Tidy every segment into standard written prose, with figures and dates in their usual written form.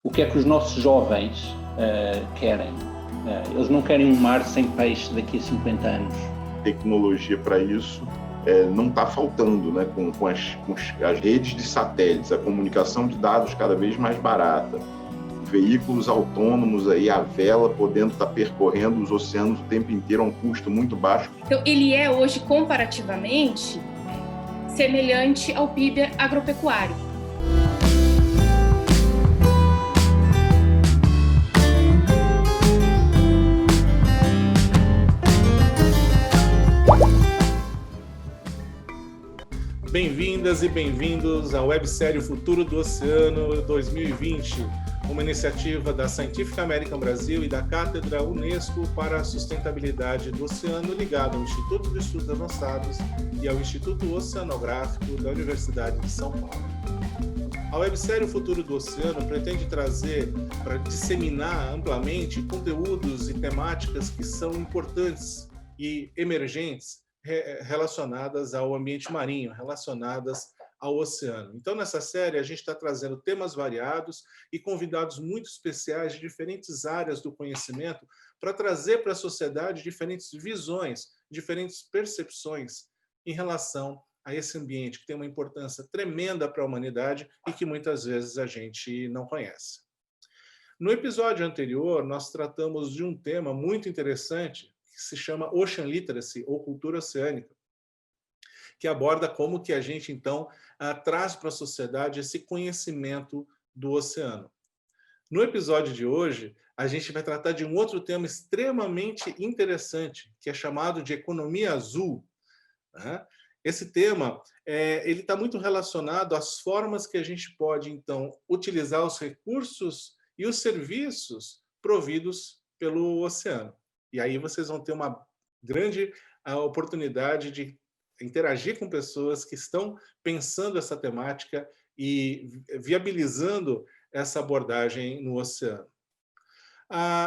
O que é que os nossos jovens querem? Eles não querem um mar sem peixe daqui a 50 anos. Tecnologia para isso não está faltando, né? Com as redes de satélites, a comunicação de dados cada vez mais barata, veículos autônomos aí à vela, podendo estar percorrendo os oceanos o tempo inteiro a um custo muito baixo. Então, ele é hoje, comparativamente, semelhante ao PIB agropecuário. Bem-vindas e bem-vindos à websérie O Futuro do Oceano 2020, uma iniciativa da Scientific American Brasil e da Cátedra Unesco para a Sustentabilidade do Oceano, ligada ao Instituto de Estudos Avançados e ao Instituto Oceanográfico da Universidade de São Paulo. A websérie O Futuro do Oceano pretende trazer para disseminar amplamente conteúdos e temáticas que são importantes e emergentes relacionadas ao ambiente marinho, relacionadas ao oceano. Então, nessa série, a gente está trazendo temas variados e convidados muito especiais de diferentes áreas do conhecimento para trazer para a sociedade diferentes visões, diferentes percepções em relação a esse ambiente que tem uma importância tremenda para a humanidade e que muitas vezes a gente não conhece. No episódio anterior, nós tratamos de um tema muito interessante que se chama Ocean Literacy, ou cultura oceânica, que aborda como que a gente, então, traz para a sociedade esse conhecimento do oceano. No episódio de hoje, a gente vai tratar de um outro tema extremamente interessante, que é chamado de economia azul. Esse tema ele está muito relacionado às formas que a gente pode, então, utilizar os recursos e os serviços providos pelo oceano. E aí vocês vão ter uma grande oportunidade de interagir com pessoas que estão pensando essa temática e viabilizando essa abordagem no oceano.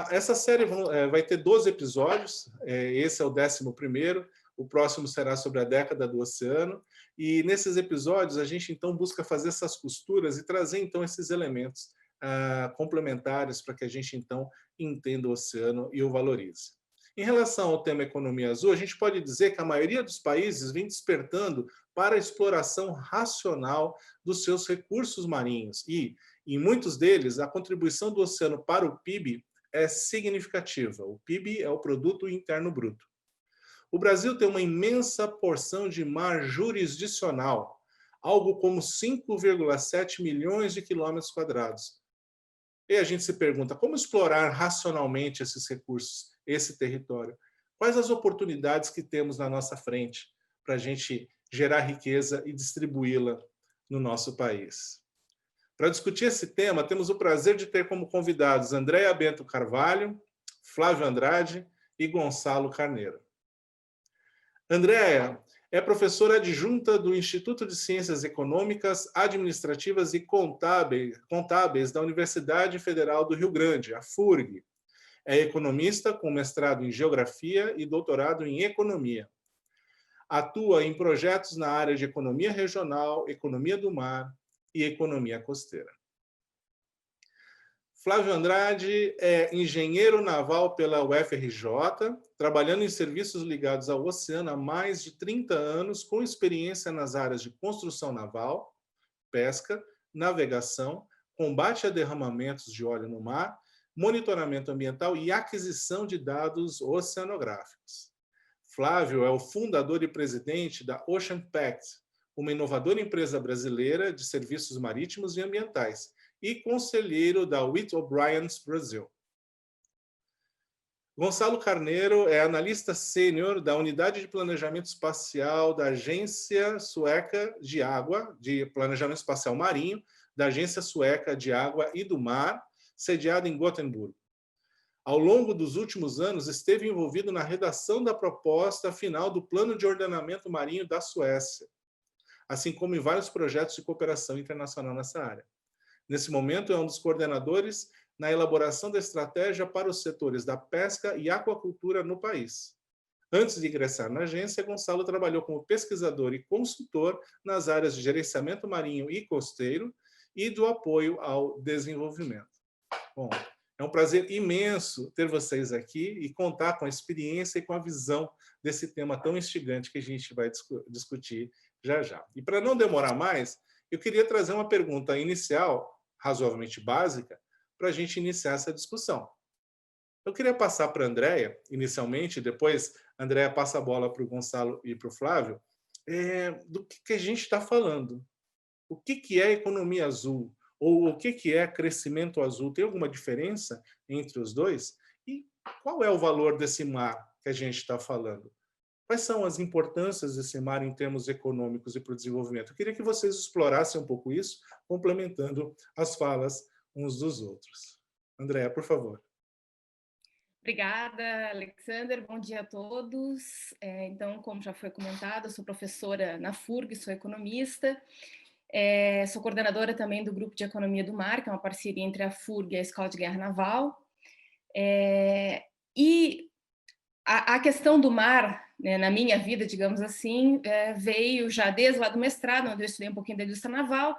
Essa série vai ter 12 episódios, esse é o 11º, o próximo será sobre a década do oceano, e nesses episódios a gente então busca fazer essas costuras e trazer então esses elementos complementares para que a gente então entenda o oceano e o valorize. Em relação ao tema economia azul, a gente pode dizer que a maioria dos países vem despertando para a exploração racional dos seus recursos marinhos e, em muitos deles, a contribuição do oceano para o PIB é significativa. O PIB é o Produto Interno Bruto. O Brasil tem uma imensa porção de mar jurisdicional, algo como 5,7 milhões de quilômetros quadrados. E a gente se pergunta, como explorar racionalmente esses recursos, esse território? Quais as oportunidades que temos na nossa frente para a gente gerar riqueza e distribuí-la no nosso país? Para discutir esse tema, temos o prazer de ter como convidados Andréia Bento Carvalho, Flávio Andrade e Gonçalo Carneiro. Andréia é professora adjunta do Instituto de Ciências Econômicas, Administrativas e Contábeis da Universidade Federal do Rio Grande, a FURG. É economista com mestrado em Geografia e doutorado em Economia. Atua em projetos na área de economia regional, economia do mar e economia costeira. Flávio Andrade é engenheiro naval pela UFRJ, trabalhando em serviços ligados ao oceano há mais de 30 anos, com experiência nas áreas de construção naval, pesca, navegação, combate a derramamentos de óleo no mar, monitoramento ambiental e aquisição de dados oceanográficos. Flávio é o fundador e presidente da Ocean Pact, uma inovadora empresa brasileira de serviços marítimos e ambientais, e conselheiro da Witt O'Brien's Brasil. Gonçalo Carneiro é analista sênior da Unidade de Planejamento Espacial da Agência Sueca de Água, de Planejamento Espacial Marinho, da Agência Sueca de Água e do Mar, sediada em Gotemburgo. Ao longo dos últimos anos, esteve envolvido na redação da proposta final do Plano de Ordenamento Marinho da Suécia, assim como em vários projetos de cooperação internacional nessa área. Nesse momento, é um dos coordenadores na elaboração da estratégia para os setores da pesca e aquacultura no país. Antes de ingressar na agência, Gonçalo trabalhou como pesquisador e consultor nas áreas de gerenciamento marinho e costeiro e do apoio ao desenvolvimento. Bom, é um prazer imenso ter vocês aqui e contar com a experiência e com a visão desse tema tão instigante que a gente vai discutir já já. E para não demorar mais, eu queria trazer uma pergunta inicial, razoavelmente básica, para a gente iniciar essa discussão. Eu queria passar para a Andréia, inicialmente, depois a Andréia passa a bola para o Gonçalo e para o Flávio, do que a gente está falando. O que é economia azul? Ou o que é crescimento azul? Tem alguma diferença entre os dois? E qual é o valor desse mar que a gente está falando? Quais são as importâncias desse mar em termos econômicos e para o desenvolvimento? Eu queria que vocês explorassem um pouco isso, complementando as falas uns dos outros. Andréia, por favor. Obrigada, Alexander. Bom dia a todos. Então, como já foi comentado, eu sou professora na FURG, sou economista. Sou coordenadora também do Grupo de Economia do Mar, que é uma parceria entre a FURG e a Escola de Guerra Naval. E a questão do mar, né, na minha vida, digamos assim, veio já desde lá do mestrado, onde eu estudei um pouquinho da indústria naval,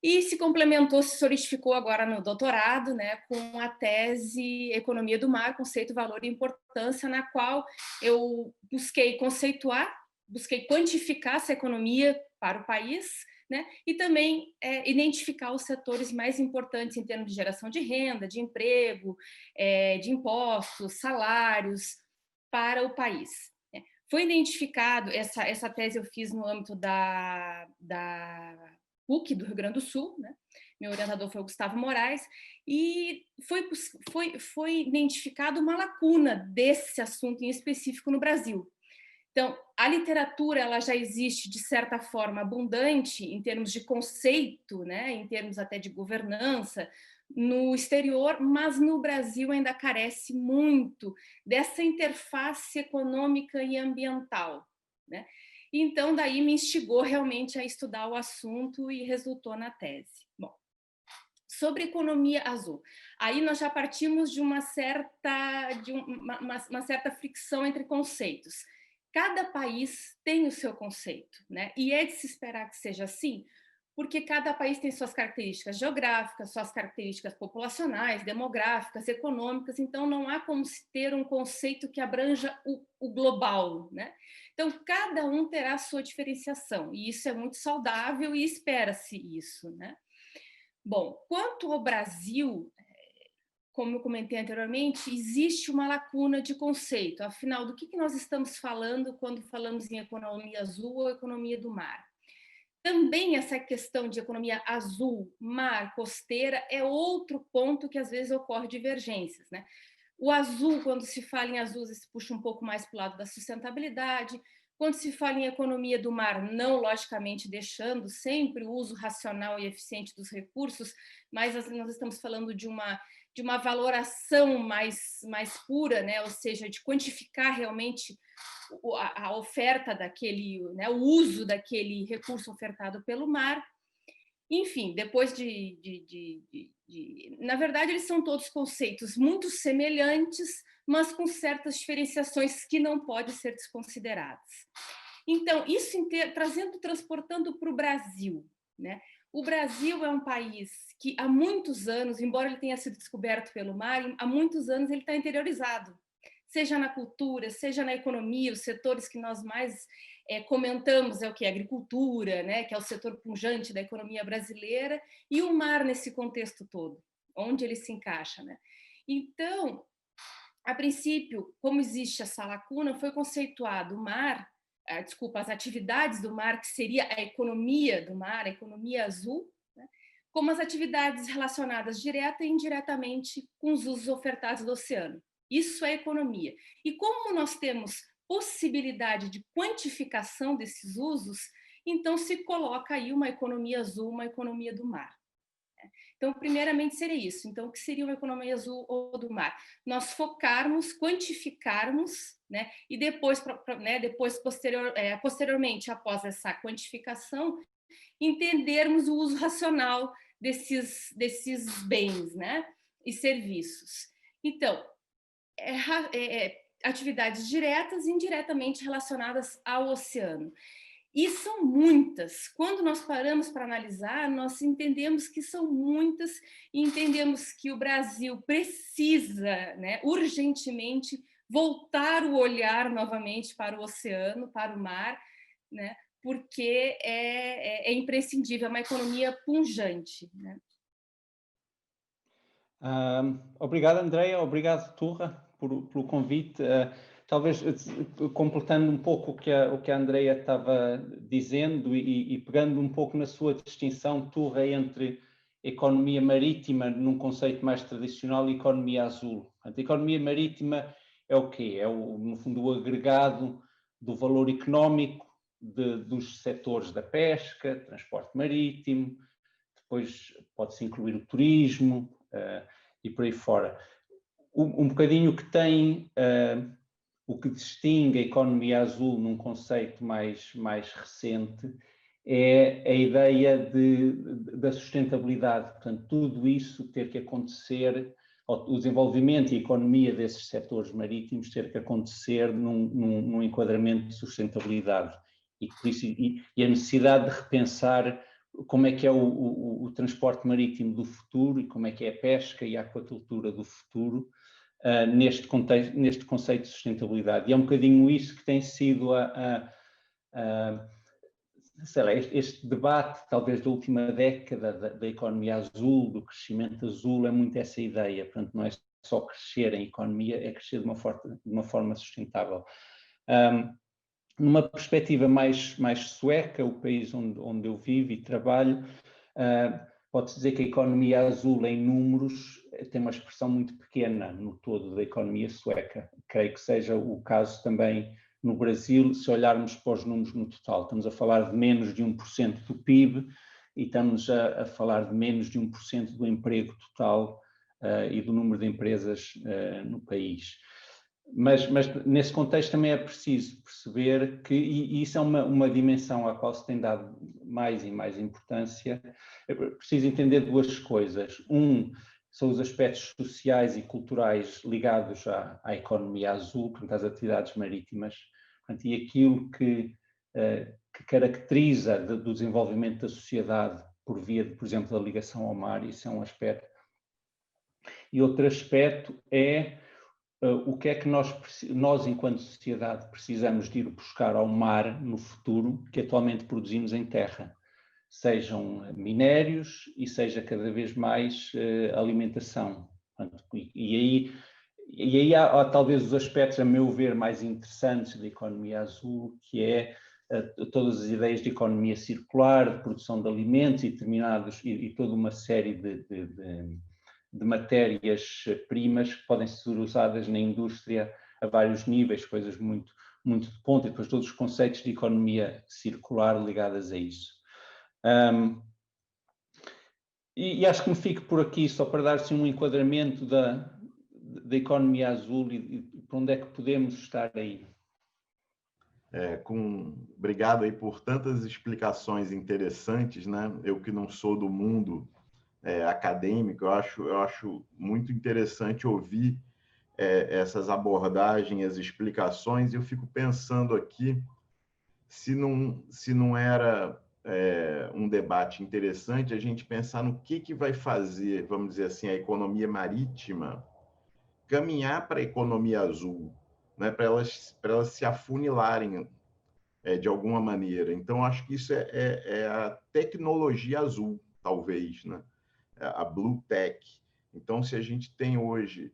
e se complementou, se solidificou agora no doutorado, né, com a tese Economia do Mar, conceito, valor e importância, na qual eu busquei conceituar, busquei quantificar essa economia para o país, né, e também identificar os setores mais importantes em termos de geração de renda, de emprego, de impostos, salários para o país. Foi identificado, essa tese eu fiz no âmbito da PUC do Rio Grande do Sul, né? Meu orientador foi o Gustavo Moraes, e foi identificado uma lacuna desse assunto em específico no Brasil. Então, a literatura ela já existe, de certa forma, abundante em termos de conceito, né? Em termos até de governança, no exterior, mas no Brasil ainda carece muito dessa interface econômica e ambiental, né? Então, daí me instigou realmente a estudar o assunto e resultou na tese. Bom, sobre economia azul. Aí nós já partimos de uma certa fricção entre conceitos. Cada país tem o seu conceito, né? E é de se esperar que seja assim, porque cada país tem suas características geográficas, suas características populacionais, demográficas, econômicas, então não há como se ter um conceito que abranja o global, né? Então, cada um terá a sua diferenciação, e isso é muito saudável e espera-se isso, né? Bom, quanto ao Brasil, como eu comentei anteriormente, existe uma lacuna de conceito. Afinal, do que nós estamos falando quando falamos em economia azul ou economia do mar? Também essa questão de economia azul, mar, costeira, é outro ponto que às vezes ocorre divergências, né? O azul, quando se fala em azul, se puxa um pouco mais para o lado da sustentabilidade. Quando se fala em economia do mar, não logicamente deixando sempre o uso racional e eficiente dos recursos, mas nós estamos falando de uma valoração mais pura, né? Ou seja, de quantificar realmente a oferta daquele, né? O uso daquele recurso ofertado pelo mar. Enfim, depois na verdade, eles são todos conceitos muito semelhantes, mas com certas diferenciações que não podem ser desconsideradas. Então, isso transportando para o Brasil, né? O Brasil é um país que há muitos anos, embora ele tenha sido descoberto pelo mar, há muitos anos ele está interiorizado, seja na cultura, seja na economia, os setores que nós mais comentamos é o que? A agricultura, né? Que é o setor pujante da economia brasileira, e o mar nesse contexto todo, onde ele se encaixa, né? Então, a princípio, como existe essa lacuna, foi conceituado o mar, as atividades do mar, que seria a economia do mar, a economia azul, né? Como as atividades relacionadas direta e indiretamente com os usos ofertados do oceano. Isso é economia. E como nós temos possibilidade de quantificação desses usos, então se coloca aí uma economia azul, uma economia do mar. Então, primeiramente seria isso. Então, o que seria uma economia azul ou do mar? Nós focarmos, quantificarmos, né? E depois, posteriormente, após essa quantificação, entendermos o uso racional desses bens, né? E serviços. Então, atividades diretas e indiretamente relacionadas ao oceano. E são muitas. Quando nós paramos para analisar, nós entendemos que são muitas e entendemos que o Brasil precisa, né, urgentemente voltar o olhar novamente para o oceano, para o mar, né, porque é imprescindível, é uma economia pujante, né? Obrigado, Andreia. Obrigado, Turra, pelo convite. Talvez completando um pouco o que a Andreia estava dizendo e pegando um pouco na sua distinção, Turra, entre economia marítima num conceito mais tradicional e economia azul. A economia marítima é o quê? É, no fundo, o agregado do valor económico dos setores da pesca, transporte marítimo, depois pode-se incluir o turismo e por aí fora. Um bocadinho que tem... o que distingue a economia azul num conceito mais recente é a ideia da sustentabilidade. Portanto, tudo isso ter que acontecer, o desenvolvimento e a economia desses setores marítimos ter que acontecer num enquadramento de sustentabilidade. E a necessidade de repensar como é que é o transporte marítimo do futuro e como é que é a pesca e a aquacultura do futuro, neste conceito de sustentabilidade. E é um bocadinho isso que tem sido sei lá, este debate, talvez da última década, da economia azul, do crescimento azul, é muito essa ideia. Portanto, não é só crescer em economia, é crescer de uma forma sustentável. Numa perspectiva mais sueca, o país onde eu vivo e trabalho, pode-se dizer que a economia azul em números tem uma expressão muito pequena no todo da economia sueca. Creio que seja o caso também no Brasil, se olharmos para os números no total. Estamos a falar de menos de 1% do PIB e estamos a falar de menos de 1% do emprego total e do número de empresas no país. Mas nesse contexto também é preciso perceber que, e isso é uma dimensão à qual se tem dado mais e mais importância, é preciso entender duas coisas. São os aspectos sociais e culturais ligados à economia azul, portanto, às atividades marítimas, portanto, e aquilo que caracteriza do desenvolvimento da sociedade por via, por exemplo, da ligação ao mar, isso é um aspecto. E outro aspecto é o que é que nós, enquanto sociedade, precisamos de ir buscar ao mar no futuro, que atualmente produzimos em terra, sejam minérios e seja cada vez mais alimentação. E aí há talvez os aspectos, a meu ver, mais interessantes da economia azul, que é todas as ideias de economia circular, de produção de alimentos e toda uma série de matérias-primas que podem ser usadas na indústria a vários níveis, coisas muito de ponta, e depois todos os conceitos de economia circular ligadas a isso. E acho que me fico por aqui, só para dar-se um enquadramento da economia azul e para onde é que podemos estar aí. Obrigado aí por tantas explicações interessantes, né? Eu que não sou do mundo acadêmico, eu acho muito interessante ouvir essas abordagens, as explicações, e eu fico pensando aqui se não era um debate interessante a gente pensar no que vai fazer, vamos dizer assim, a economia marítima caminhar para a economia azul, né? Para elas se afunilarem de alguma maneira. Então, acho que isso é a tecnologia azul, talvez, né? A Blue Tech. Então, se a gente tem hoje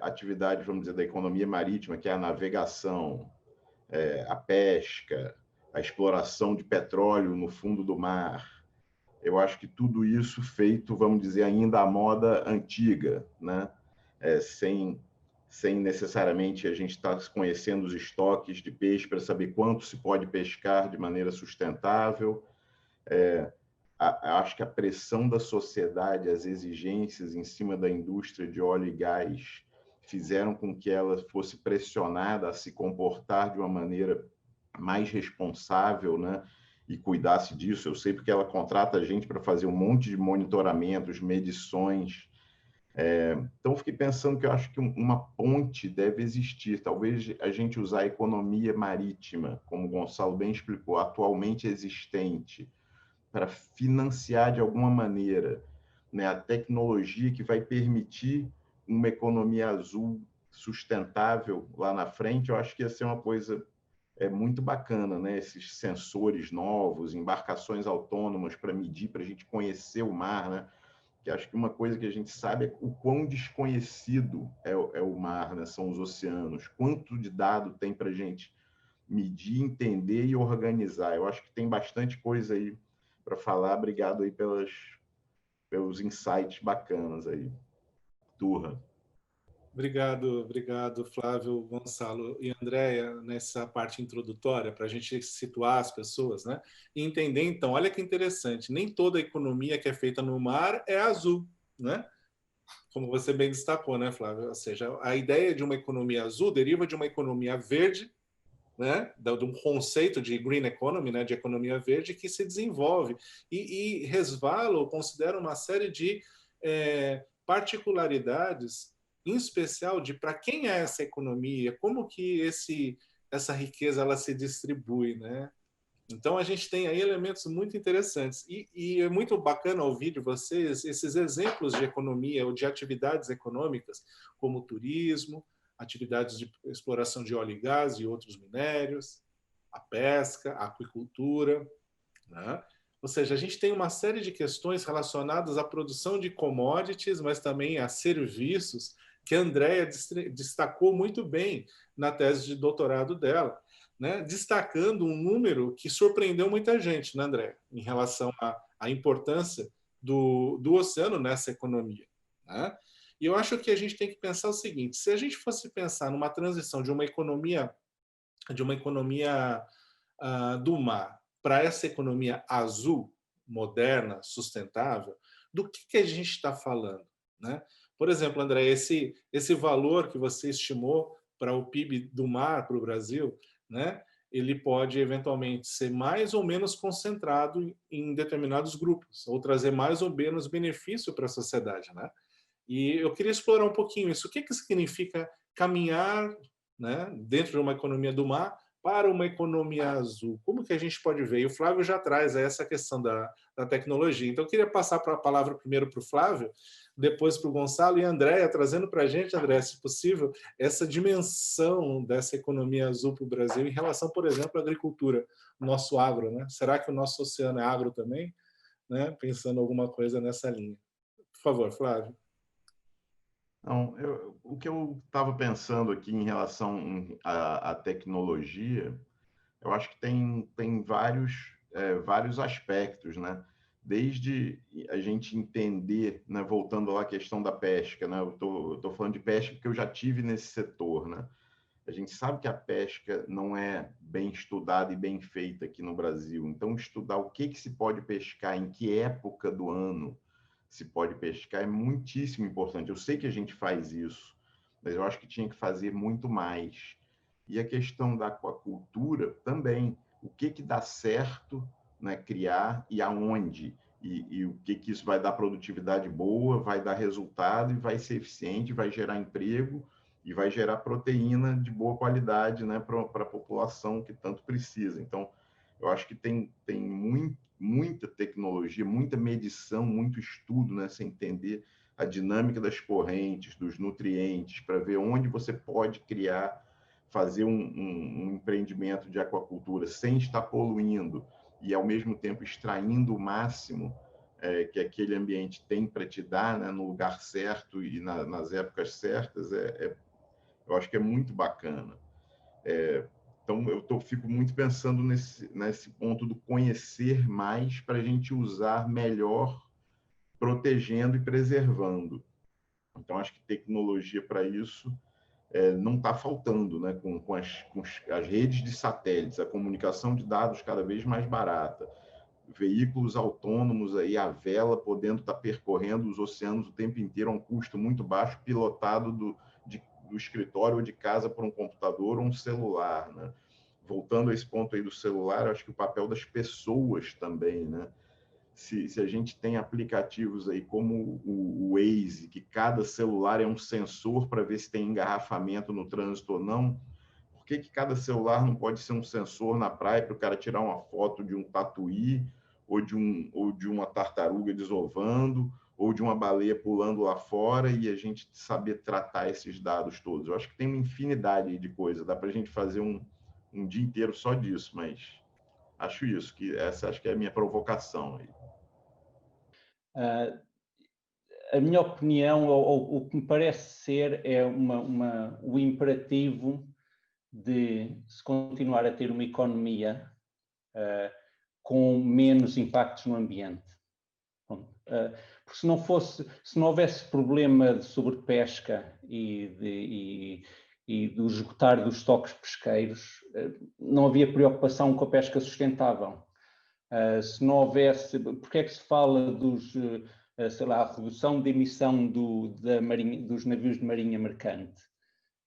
atividade, vamos dizer, da economia marítima, que é a navegação, a pesca, a exploração de petróleo no fundo do mar, eu acho que tudo isso feito, vamos dizer, ainda à moda antiga, né? Sem necessariamente a gente estar conhecendo os estoques de peixe para saber quanto se pode pescar de maneira sustentável. Acho que a pressão da sociedade, as exigências em cima da indústria de óleo e gás fizeram com que ela fosse pressionada a se comportar de uma maneira mais responsável, né? E cuidasse disso. Eu sei porque ela contrata a gente para fazer um monte de monitoramentos, medições. Então, fiquei pensando que eu acho que uma ponte deve existir. Talvez a gente usar a economia marítima, como o Gonçalo bem explicou, atualmente existente, para financiar de alguma maneira, né, a tecnologia que vai permitir uma economia azul sustentável lá na frente. Eu acho que ia ser uma coisa muito bacana, né? Esses sensores novos, embarcações autônomas para medir, para a gente conhecer o mar, né? Que acho que uma coisa que a gente sabe é o quão desconhecido é o mar, né? São os oceanos. Quanto de dado tem para a gente medir, entender e organizar. Eu acho que tem bastante coisa aí para falar. Obrigado aí pelos insights bacanas aí. Turra. Obrigado, Flávio, Gonçalo e Andréia, nessa parte introdutória, para a gente situar as pessoas, né? E entender, então, olha que interessante, nem toda economia que é feita no mar é azul, né? Como você bem destacou, né, Flávio? Ou seja, a ideia de uma economia azul deriva de uma economia verde, né, de um conceito de green economy, né, de economia verde, que se desenvolve e resvala ou considera uma série de particularidades, em especial de para quem é essa economia, como que essa riqueza ela se distribui, né? Então a gente tem aí elementos muito interessantes e é muito bacana ouvir de vocês esses exemplos de economia ou de atividades econômicas, como o turismo, atividades de exploração de óleo e gás e outros minérios, a pesca, a aquicultura, né? Ou seja, a gente tem uma série de questões relacionadas à produção de commodities, mas também a serviços, que a Andréia destacou muito bem na tese de doutorado dela, né? Destacando um número que surpreendeu muita gente, né, Andréia, em relação à importância do oceano nessa economia, né? E eu acho que a gente tem que pensar o seguinte: se a gente fosse pensar numa transição de uma economia do mar para essa economia azul, moderna, sustentável, do que a gente está falando, né? Por exemplo, André, esse valor que você estimou para o PIB do mar para o Brasil, né? Ele pode eventualmente ser mais ou menos concentrado em determinados grupos, ou trazer mais ou menos benefício para a sociedade, né? E eu queria explorar um pouquinho isso. O que significa caminhar, né, dentro de uma economia do mar para uma economia azul? Como que a gente pode ver? E o Flávio já traz essa questão da tecnologia. Então, eu queria passar a palavra primeiro para o Flávio, depois para o Gonçalo e a Andréia, trazendo para a gente, André, se possível, essa dimensão dessa economia azul para o Brasil em relação, por exemplo, à agricultura, nosso agro, né? Será que o nosso oceano é agro também? Né? Pensando alguma coisa nessa linha. Por favor, Flávio. Não, o que eu estava pensando aqui em relação à tecnologia, eu acho que tem vários aspectos, né? Desde a gente entender, né, voltando lá à questão da pesca, né? Eu tô falando de pesca porque eu já tive nesse setor, né? A gente sabe que a pesca não é bem estudada e bem feita aqui no Brasil. Então, estudar o que se pode pescar, em que época do ano se pode pescar, é muitíssimo importante. Eu sei que a gente faz isso, mas eu acho que tinha que fazer muito mais. E a questão da aquacultura também. O que dá certo, né, criar e aonde? E o que isso vai dar produtividade boa, vai dar resultado e vai ser eficiente, vai gerar emprego e vai gerar proteína de boa qualidade, né, para a população que tanto precisa. Então, eu acho que tem muita tecnologia, muita medição, muito estudo, né, sem entender a dinâmica das correntes, dos nutrientes, para ver onde você pode criar, fazer um empreendimento de aquacultura sem estar poluindo e, ao mesmo tempo, extraindo o máximo que aquele ambiente tem para te dar, né, no lugar certo e nas épocas certas, eu acho que é muito bacana. Então, fico muito pensando nesse ponto do conhecer mais para a gente usar melhor, protegendo e preservando. Então, acho que tecnologia para isso não está faltando, né? Com as redes de satélites, a comunicação de dados cada vez mais barata, veículos autônomos aí à vela, podendo estar percorrendo os oceanos o tempo inteiro a um custo muito baixo, pilotado do escritório ou de casa por um computador ou um celular, né? Voltando a esse ponto aí do celular, acho que o papel das pessoas também, né? se a gente tem aplicativos aí como o Waze, que cada celular é um sensor para ver se tem engarrafamento no trânsito ou não, por que cada celular não pode ser um sensor na praia para o cara tirar uma foto de um tatuí, ou de uma tartaruga desovando, ou de uma baleia pulando lá fora, e a gente saber tratar esses dados todos? Eu acho que tem uma infinidade de coisas, dá para a gente fazer um dia inteiro só disso, mas acho isso, que essa acho que é a minha provocação aí. A minha opinião, ou o que me parece ser, é o imperativo de se continuar a ter uma economia com menos impactos no ambiente. Porque se não houvesse problema de sobrepesca e do esgotar dos estoques pesqueiros, não havia preocupação com a pesca sustentável. Se não houvesse, porque é que se fala sei lá, a redução de emissão dos navios de marinha mercante?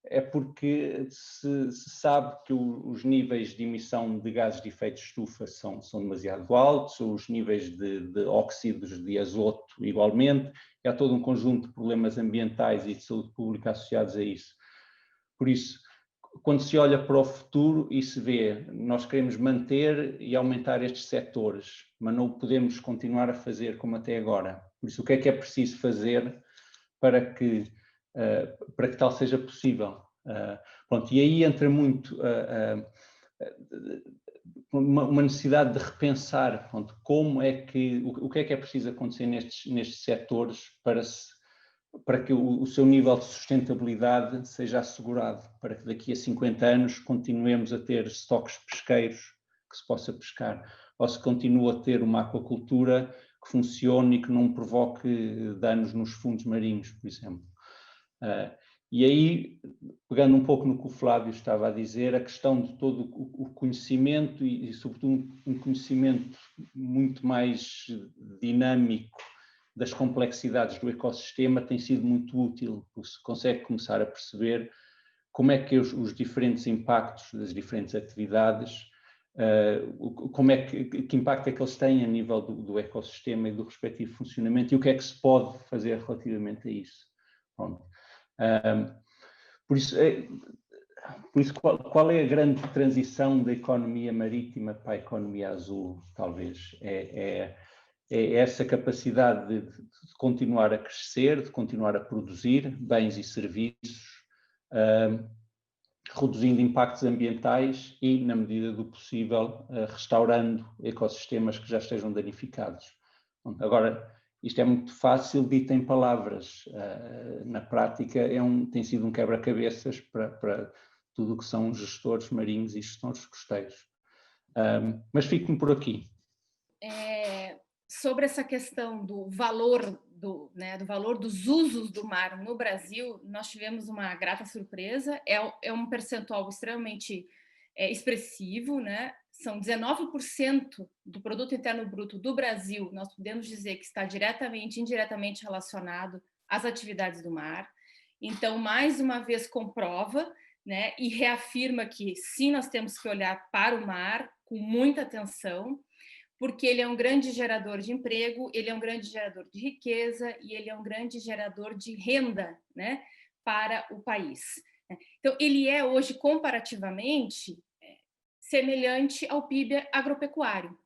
É porque se sabe que os níveis de emissão de gases de efeito de estufa são demasiado altos, os níveis de óxidos de azoto igualmente, e há todo um conjunto de problemas ambientais e de saúde pública associados a isso. Por isso, quando se olha para o futuro e se vê, nós queremos manter e aumentar estes setores, mas não o podemos continuar a fazer como até agora. Por isso, o que é preciso fazer para que tal seja possível? Pronto, e aí entra muito uma necessidade de repensar, pronto, o que é preciso acontecer nestes setores para que o seu nível de sustentabilidade seja assegurado, para que daqui a 50 anos continuemos a ter estoques pesqueiros que se possa pescar, ou se continua a ter uma aquacultura que funcione e que não provoque danos nos fundos marinhos, por exemplo. E aí, pegando um pouco no que o Flávio estava a dizer, a questão de todo o conhecimento e sobretudo, um conhecimento muito mais dinâmico das complexidades do ecossistema tem sido muito útil, porque se consegue começar a perceber como é que os diferentes impactos das diferentes atividades, que impacto é que eles têm a nível do ecossistema e do respectivo funcionamento e o que é que se pode fazer relativamente a isso. Pronto. Por isso, qual é a grande transição da economia marítima para a economia azul, talvez? É essa capacidade de continuar a crescer, de continuar a produzir bens e serviços, reduzindo impactos ambientais e, na medida do possível, restaurando ecossistemas que já estejam danificados. Agora, isto é muito fácil, dito em palavras. Na prática, tem sido um quebra-cabeças para tudo o que são gestores marinhos e gestores costeiros. Mas fico-me por aqui. Sobre essa questão do valor valor dos usos do mar no Brasil, nós tivemos uma grata surpresa. É um percentual extremamente expressivo, né? São 19% do produto interno bruto do Brasil, nós podemos dizer que está diretamente e indiretamente relacionado às atividades do mar. Então, mais uma vez, comprova, né, e reafirma que sim, nós temos que olhar para o mar com muita atenção, porque ele é um grande gerador de emprego, ele é um grande gerador de riqueza e ele é um grande gerador de renda, né, para o país. Então, ele é hoje, comparativamente, semelhante ao PIB agropecuário,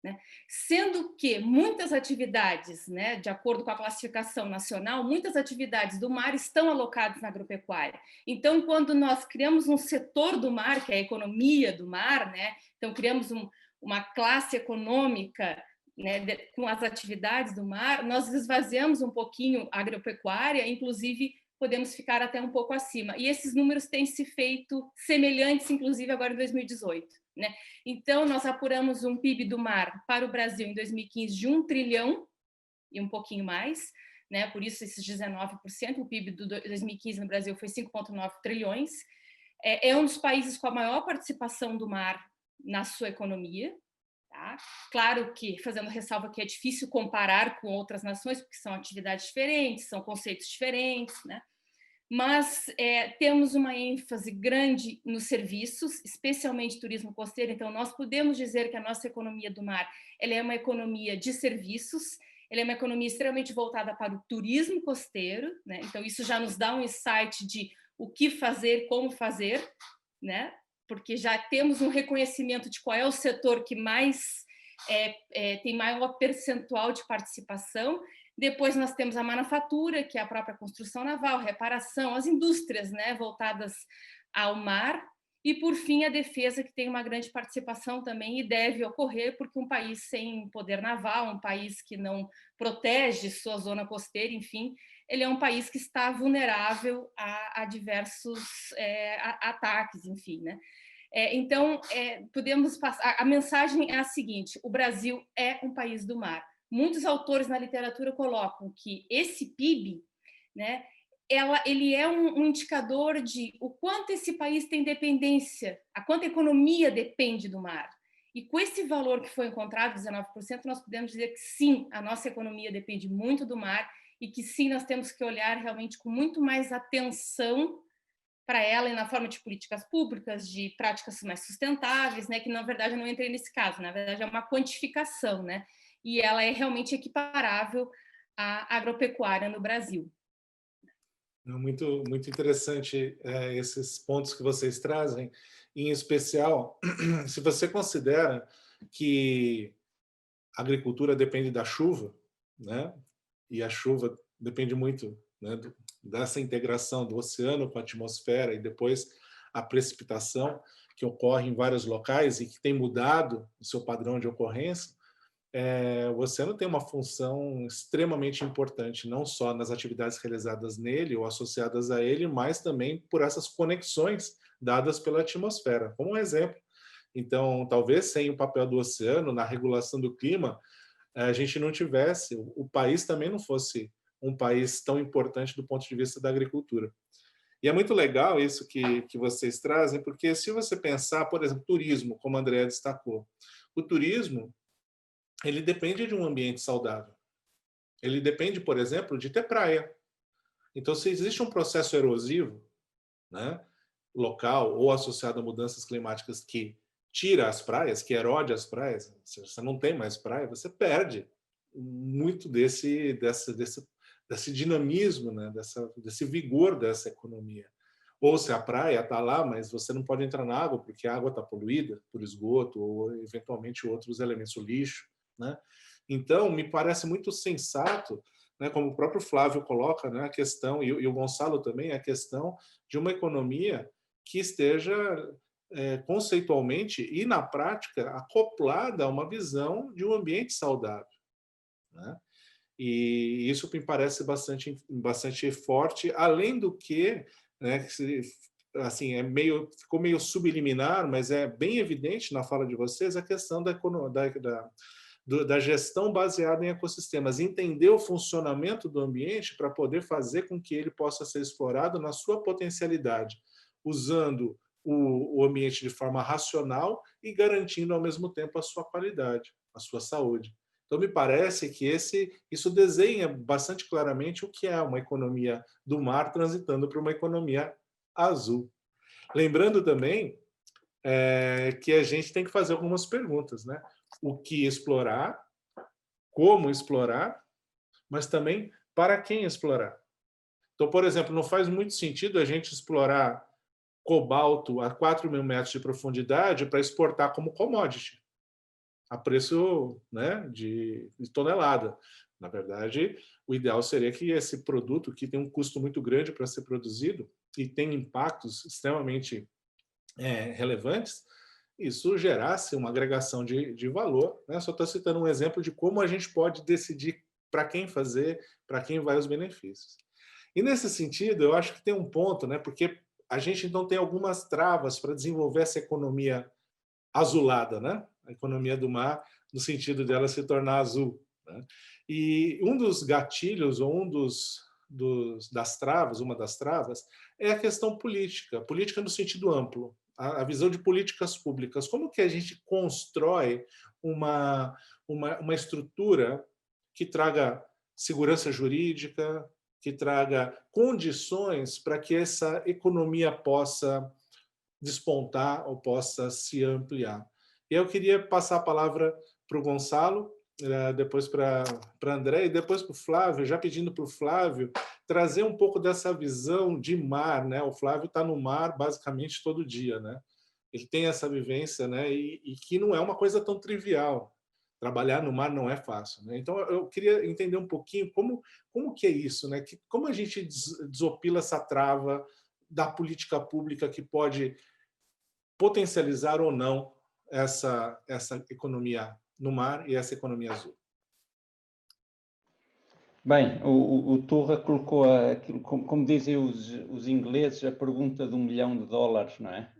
né? Sendo que muitas atividades, né, de acordo com a classificação nacional, muitas atividades do mar estão alocadas na agropecuária. Então, quando nós criamos um setor do mar, que é a economia do mar, né, então criamos uma classe econômica, né, com as atividades do mar, nós esvaziamos um pouquinho a agropecuária, inclusive podemos ficar até um pouco acima. E esses números têm se feito semelhantes, inclusive agora em 2018. Né? Então, nós apuramos um PIB do mar para o Brasil em 2015 de 1 trilhão e um pouquinho mais, né? Por isso esses 19%, o PIB de 2015 no Brasil foi 5,9 trilhões. É um dos países com a maior participação do mar na sua economia. Tá? Claro que, fazendo ressalva que é difícil comparar com outras nações, porque são atividades diferentes, são conceitos diferentes, né? mas temos uma ênfase grande nos serviços, especialmente turismo costeiro. Então, nós podemos dizer que a nossa economia do mar ela é uma economia de serviços, ela é uma economia extremamente voltada para o turismo costeiro, né? Então, isso já nos dá um insight de o que fazer, como fazer, né? Porque já temos um reconhecimento de qual é o setor que mais tem maior percentual de participação. Depois nós temos a manufatura, que é a própria construção naval, reparação, as indústrias, né, voltadas ao mar, e por fim a defesa, que tem uma grande participação também e deve ocorrer, porque um país sem poder naval, um país que não protege sua zona costeira, enfim, ele é um país que está vulnerável a diversos ataques, enfim, né? Então, podemos passar. A mensagem é a seguinte: o Brasil é um país do mar. Muitos autores na literatura colocam que esse PIB, né, ele é um indicador de o quanto esse país tem dependência, a quanto a economia depende do mar. E com esse valor que foi encontrado, 19%, nós podemos dizer que sim, a nossa economia depende muito do mar e que sim, nós temos que olhar realmente com muito mais atenção para ela e na forma de políticas públicas, de práticas mais sustentáveis, né, que na verdade eu não entrei nesse caso, na verdade é uma quantificação, né, e ela é realmente equiparável à agropecuária no Brasil. Muito, muito interessante esses pontos que vocês trazem, em especial se você considera que a agricultura depende da chuva, né, e a chuva depende muito, né, dessa integração do oceano com a atmosfera e depois a precipitação que ocorre em vários locais e que tem mudado o seu padrão de ocorrência. O oceano tem uma função extremamente importante, não só nas atividades realizadas nele ou associadas a ele, mas também por essas conexões dadas pela atmosfera, como um exemplo. Então, talvez sem o papel do oceano na regulação do clima, a gente não tivesse, o país também não fosse um país tão importante do ponto de vista da agricultura. E é muito legal isso que vocês trazem, porque se você pensar, por exemplo, turismo, como a Andrea destacou, o turismo ele depende de um ambiente saudável. Ele depende, por exemplo, de ter praia. Então, se existe um processo erosivo, né, local ou associado a mudanças climáticas que tira as praias, que erode as praias, se você não tem mais praia, você perde muito desse dinamismo, né, desse vigor dessa economia. Ou se a praia está lá, mas você não pode entrar na água porque a água está poluída por esgoto ou eventualmente outros elementos, o lixo, né? Então, me parece muito sensato, né, como o próprio Flávio coloca, né, a questão, e o Gonçalo também, a questão de uma economia que esteja conceitualmente e na prática acoplada a uma visão de um ambiente saudável, né? E isso me parece bastante forte, além do que, né, assim, ficou meio subliminar, mas é bem evidente na fala de vocês a questão da gestão baseada em ecossistemas, entender o funcionamento do ambiente para poder fazer com que ele possa ser explorado na sua potencialidade, usando o ambiente de forma racional e garantindo ao mesmo tempo a sua qualidade, a sua saúde. Então, me parece que isso desenha bastante claramente o que é uma economia do mar transitando para uma economia azul. Lembrando também que a gente tem que fazer algumas perguntas, né? O que explorar, como explorar, mas também para quem explorar. Então, por exemplo, não faz muito sentido a gente explorar cobalto a 4.000 metros de profundidade para exportar como commodity, a preço, né, de tonelada. Na verdade, o ideal seria que esse produto, que tem um custo muito grande para ser produzido e tem impactos extremamente relevantes, isso gerasse uma agregação de valor, né? Só estou citando um exemplo de como a gente pode decidir para quem fazer, para quem vai os benefícios. E nesse sentido, eu acho que tem um ponto, né? Porque a gente então tem algumas travas para desenvolver essa economia azulada, né? A economia do mar, no sentido dela se tornar azul, né? E um dos gatilhos, ou das travas, uma das travas, é a questão política no sentido amplo, a visão de políticas públicas. Como que a gente constrói uma estrutura que traga segurança jurídica, que traga condições para que essa economia possa despontar ou possa se ampliar. E eu queria passar a palavra para o Gonçalo, depois para André e depois para o Flávio, já pedindo para o Flávio trazer um pouco dessa visão de mar, né? O Flávio está no mar basicamente todo dia, né? Ele tem essa vivência, né? E que não é uma coisa tão trivial. Trabalhar no mar não é fácil, né? Então eu queria entender um pouquinho como que é isso, né? Como a gente desopila essa trava da política pública que pode potencializar ou não essa economia no mar e essa economia azul. Bem, o Torra colocou aquilo, como dizem os ingleses, a pergunta de $1 milhão, não é?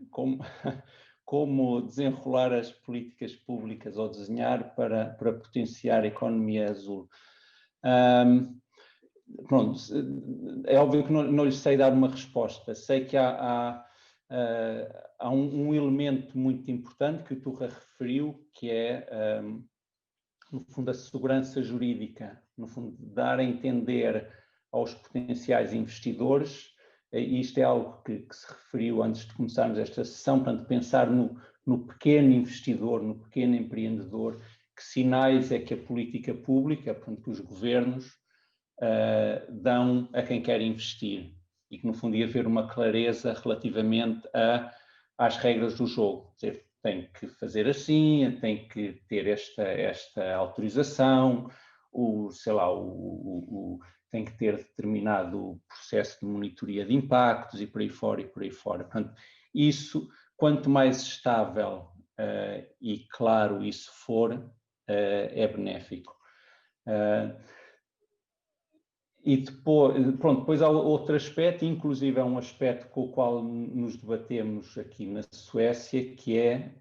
Como desenrolar as políticas públicas ou desenhar para potenciar a economia azul. Pronto, é óbvio que não lhes sei dar uma resposta. Sei que há um elemento muito importante que o Torra referiu, que é, no fundo, a segurança jurídica, no fundo, dar a entender aos potenciais investidores, e isto é algo que se referiu antes de começarmos esta sessão, portanto, pensar no pequeno investidor, no pequeno empreendedor, que sinais é que a política pública, portanto, que os governos dão a quem quer investir, e que, no fundo, ia haver uma clareza relativamente às regras do jogo. Quer dizer, tem que fazer assim, tem que ter esta autorização, tem que ter determinado processo de monitoria de impactos e por aí fora, Portanto, isso, quanto mais estável e claro isso for, é benéfico. E depois há outro aspecto, inclusive é um aspecto com o qual nos debatemos aqui na Suécia, que é,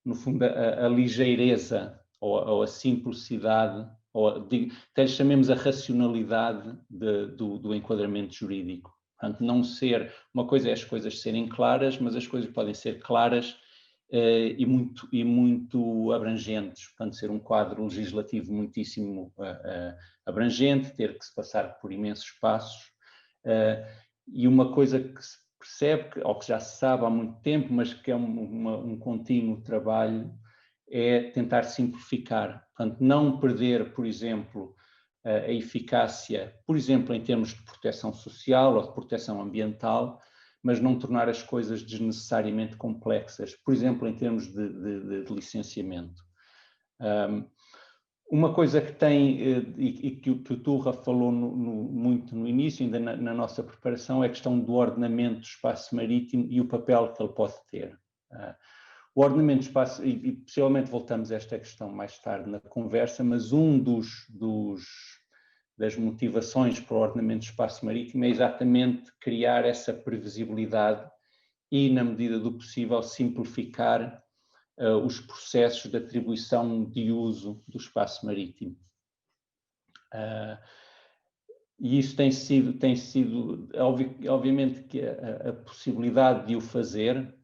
no fundo, a ligeireza ou a simplicidade, ou até lhe chamemos a racionalidade do enquadramento jurídico. Portanto, não ser, uma coisa é as coisas serem claras, mas as coisas podem ser claras e muito abrangentes, portanto, ser um quadro legislativo muitíssimo abrangente, ter que se passar por imensos passos, e uma coisa que se percebe, ou que já se sabe há muito tempo, mas que é um contínuo trabalho, é tentar simplificar, portanto, não perder, por exemplo, a eficácia, por exemplo, em termos de proteção social ou de proteção ambiental, mas não tornar as coisas desnecessariamente complexas, por exemplo, em termos de licenciamento. Uma coisa que tem, e que o Torra falou muito no início, ainda na nossa preparação, é a questão do ordenamento do espaço marítimo e o papel que ele pode ter. O ordenamento do espaço, e possivelmente voltamos a esta questão mais tarde na conversa, mas das motivações para o ordenamento do espaço marítimo é exatamente criar essa previsibilidade e, na medida do possível, simplificar os processos de atribuição de uso do espaço marítimo. E isso tem sido obviamente que a possibilidade de o fazer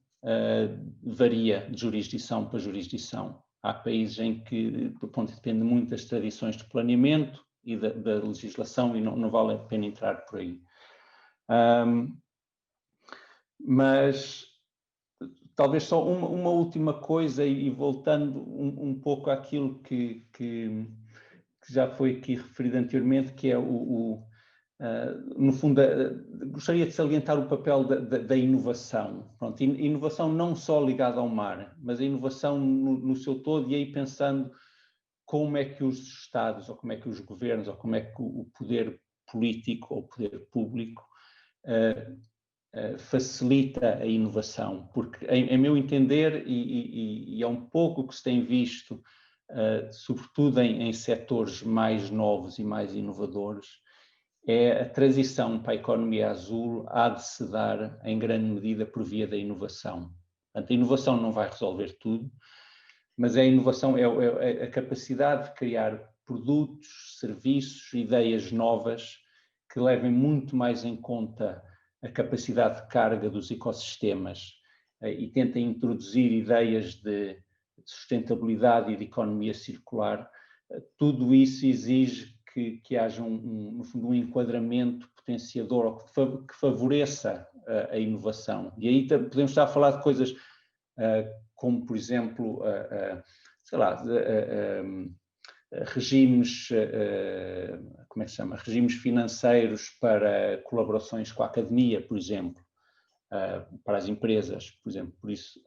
varia de jurisdição para jurisdição. Há países em que, depende muito das tradições de planeamento e da legislação, e não vale a pena entrar por aí. Mas talvez só uma última coisa, e voltando um pouco àquilo que já foi aqui referido anteriormente, que é no fundo, gostaria de salientar o papel da inovação. Pronto, inovação não só ligada ao mar, mas a inovação no seu todo, e aí pensando como é que os Estados, ou como é que os governos, ou como é que o poder político ou o poder público facilita a inovação, porque, em meu entender, e é um pouco o que se tem visto, sobretudo em setores mais novos e mais inovadores, é a transição para a economia azul há de se dar, em grande medida, por via da inovação. Portanto, a inovação não vai resolver tudo, mas a inovação é a capacidade de criar produtos, serviços, ideias novas que levem muito mais em conta a capacidade de carga dos ecossistemas e tentem introduzir ideias de sustentabilidade e de economia circular. Tudo isso exige que haja, no fundo, um enquadramento potenciador ou que favoreça a inovação. E aí podemos estar a falar de coisas como, por exemplo, sei lá, regimes, como é que se chama? Regimes financeiros para colaborações com a academia, por exemplo, para as empresas, por exemplo. Por isso,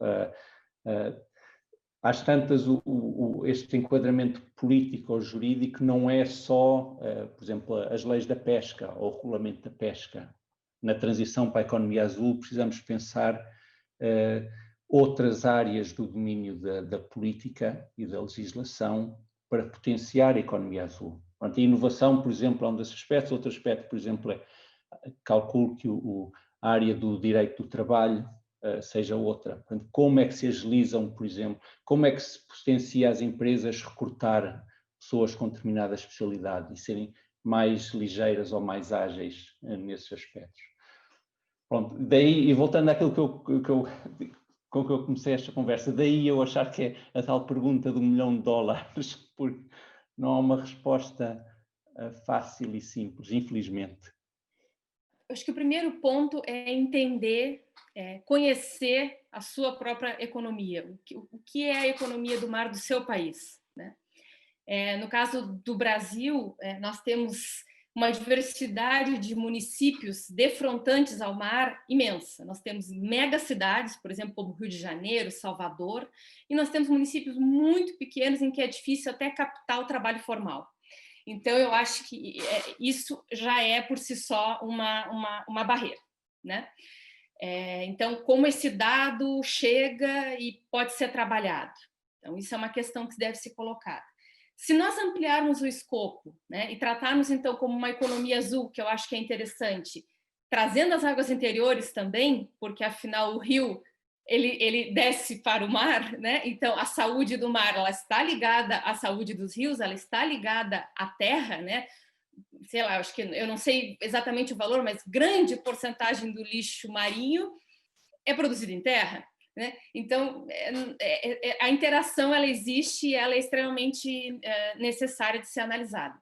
às tantas, este enquadramento político ou jurídico não é só, por exemplo, as leis da pesca ou o regulamento da pesca. Na transição para a economia azul, precisamos pensar outras áreas do domínio da política e da legislação para potenciar a economia azul. Portanto, a inovação, por exemplo, é um desses aspectos. Outro aspecto, por exemplo, é calculo que a área do direito do trabalho seja outra. Portanto, como é que se agilizam, por exemplo, como é que se potencia as empresas recrutar pessoas com determinada especialidade e serem mais ligeiras ou mais ágeis nesses aspectos. Pronto, daí, e voltando àquilo com que eu comecei esta conversa, daí eu achar que é a tal pergunta do $1 milhão, porque não há uma resposta fácil e simples, infelizmente. Acho que o primeiro ponto é entender, conhecer a sua própria economia. O que é a economia do mar do seu país, né? No caso do Brasil, nós temos uma diversidade de municípios defrontantes ao mar imensa. Nós temos megacidades, por exemplo, como Rio de Janeiro, Salvador, e nós temos municípios muito pequenos em que é difícil até captar o trabalho formal. Então, eu acho que isso já é, por si só, uma barreira, né? Então, como esse dado chega e pode ser trabalhado? Então, isso é uma questão que deve ser colocada. Se nós ampliarmos o escopo, né, e tratarmos, então, como uma economia azul, que eu acho que é interessante, trazendo as águas interiores também, porque, afinal, o rio ele desce para o mar, né? Então, a saúde do mar ela está ligada à saúde dos rios, ela está ligada à terra, né? Sei lá, acho que eu não sei exatamente o valor, mas grande porcentagem do lixo marinho é produzido em terra, né? Então, a interação ela existe e ela é extremamente necessária de ser analisada.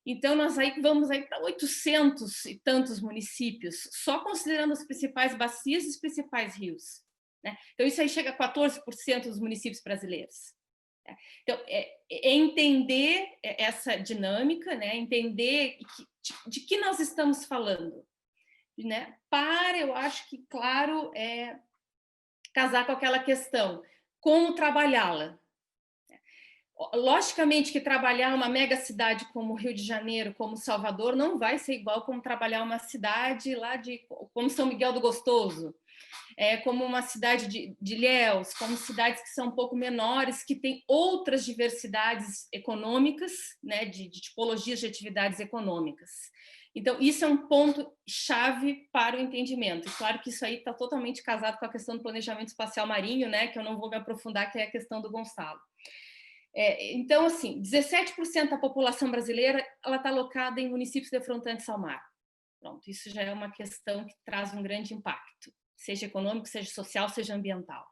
Então, nós vamos para 800 e tantos municípios, só considerando as principais bacias e os principais rios, né? Então, isso aí chega a 14% dos municípios brasileiros. Então, entender essa dinâmica, né? Entender de que nós estamos falando, né? Eu acho que, claro, casar com aquela questão, como trabalhá-la. Logicamente que trabalhar uma mega cidade como Rio de Janeiro, como Salvador, não vai ser igual como trabalhar uma cidade lá como São Miguel do Gostoso, como uma cidade de Ilhéus, como cidades que são um pouco menores, que têm outras diversidades econômicas, né, de tipologias de atividades econômicas. Então, isso é um ponto-chave para o entendimento. E claro que isso aí está totalmente casado com a questão do planejamento espacial marinho, né, que eu não vou me aprofundar, que é a questão do Gonçalo. Então, assim, 17% da população brasileira está alocada em municípios defrontantes ao mar. Pronto, isso já é uma questão que traz um grande impacto, seja econômico, seja social, seja ambiental.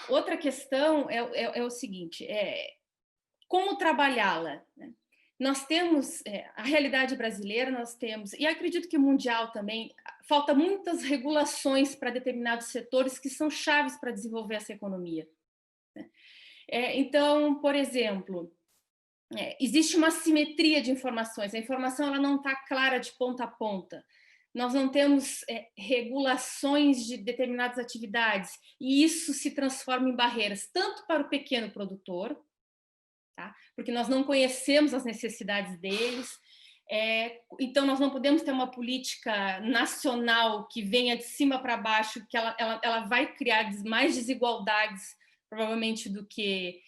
Outra questão é o seguinte, como trabalhá-la, né? Nós temos a realidade brasileira, nós temos, e acredito que mundial também, falta muitas regulações para determinados setores que são chaves para desenvolver essa economia, né? Então, por exemplo, existe uma assimetria de informações, a informação ela não está clara de ponta a ponta. Nós não temos regulações de determinadas atividades, e isso se transforma em barreiras, tanto para o pequeno produtor, tá? Porque nós não conhecemos as necessidades deles, então nós não podemos ter uma política nacional que venha de cima para baixo, que ela vai criar mais desigualdades, provavelmente, do que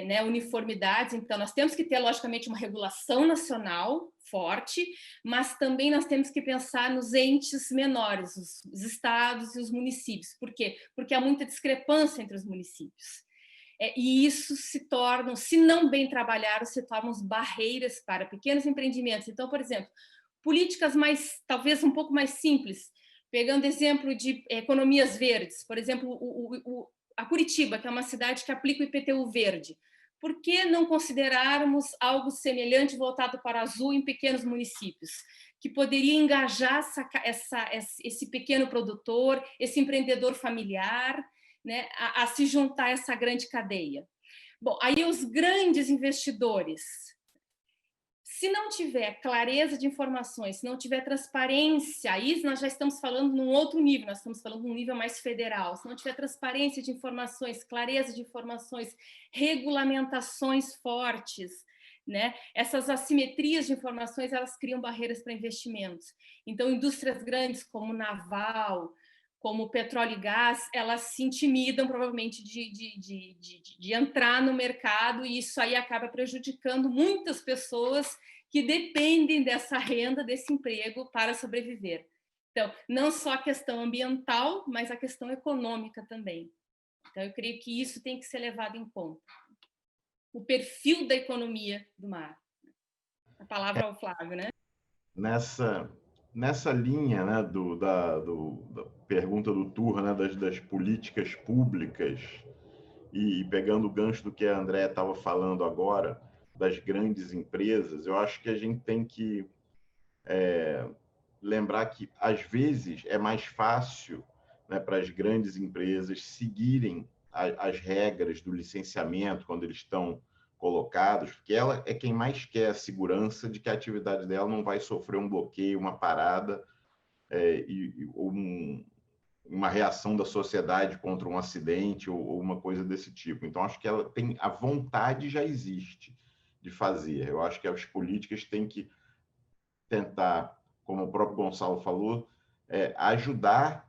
né, uniformidades. Então, nós temos que ter, logicamente, uma regulação nacional forte, mas também nós temos que pensar nos entes menores, os estados e os municípios. Por quê? Porque há muita discrepância entre os municípios. E isso se torna, se não bem trabalhados, se tornam barreiras para pequenos empreendimentos. Então, por exemplo, políticas talvez um pouco mais simples, pegando exemplo de economias verdes, por exemplo, a Curitiba, que é uma cidade que aplica o IPTU verde. por que não considerarmos algo semelhante voltado para Azul em pequenos municípios, que poderia engajar esse pequeno produtor, esse empreendedor familiar, né, a se juntar a essa grande cadeia? Bom, aí os grandes investidores, se não tiver clareza de informações, se não tiver transparência, aí nós já estamos falando num outro nível, nós estamos falando num nível mais federal. Se não tiver transparência de informações, clareza de informações, regulamentações fortes, né? Essas assimetrias de informações, elas criam barreiras para investimentos. Então, indústrias grandes como naval, como petróleo e gás, elas se intimidam provavelmente de entrar no mercado, e isso aí acaba prejudicando muitas pessoas que dependem dessa renda, desse emprego para sobreviver. Então, não só a questão ambiental, mas a questão econômica também. Então, eu creio que isso tem que ser levado em conta. O perfil da economia do mar. A palavra ao Flávio, né? Nessa linha, né, da pergunta do Turra, né, das políticas públicas, e pegando o gancho do que a Andréa estava falando agora, das grandes empresas, eu acho que a gente tem que lembrar que, às vezes, é mais fácil, né, para as grandes empresas seguirem as regras do licenciamento quando eles estão colocados, porque ela é quem mais quer a segurança de que a atividade dela não vai sofrer um bloqueio, uma parada, uma reação da sociedade contra um acidente ou uma coisa desse tipo. Então, acho que ela tem a vontade, já existe de fazer. Eu acho que as políticas têm que tentar, como o próprio Gonçalo falou, ajudar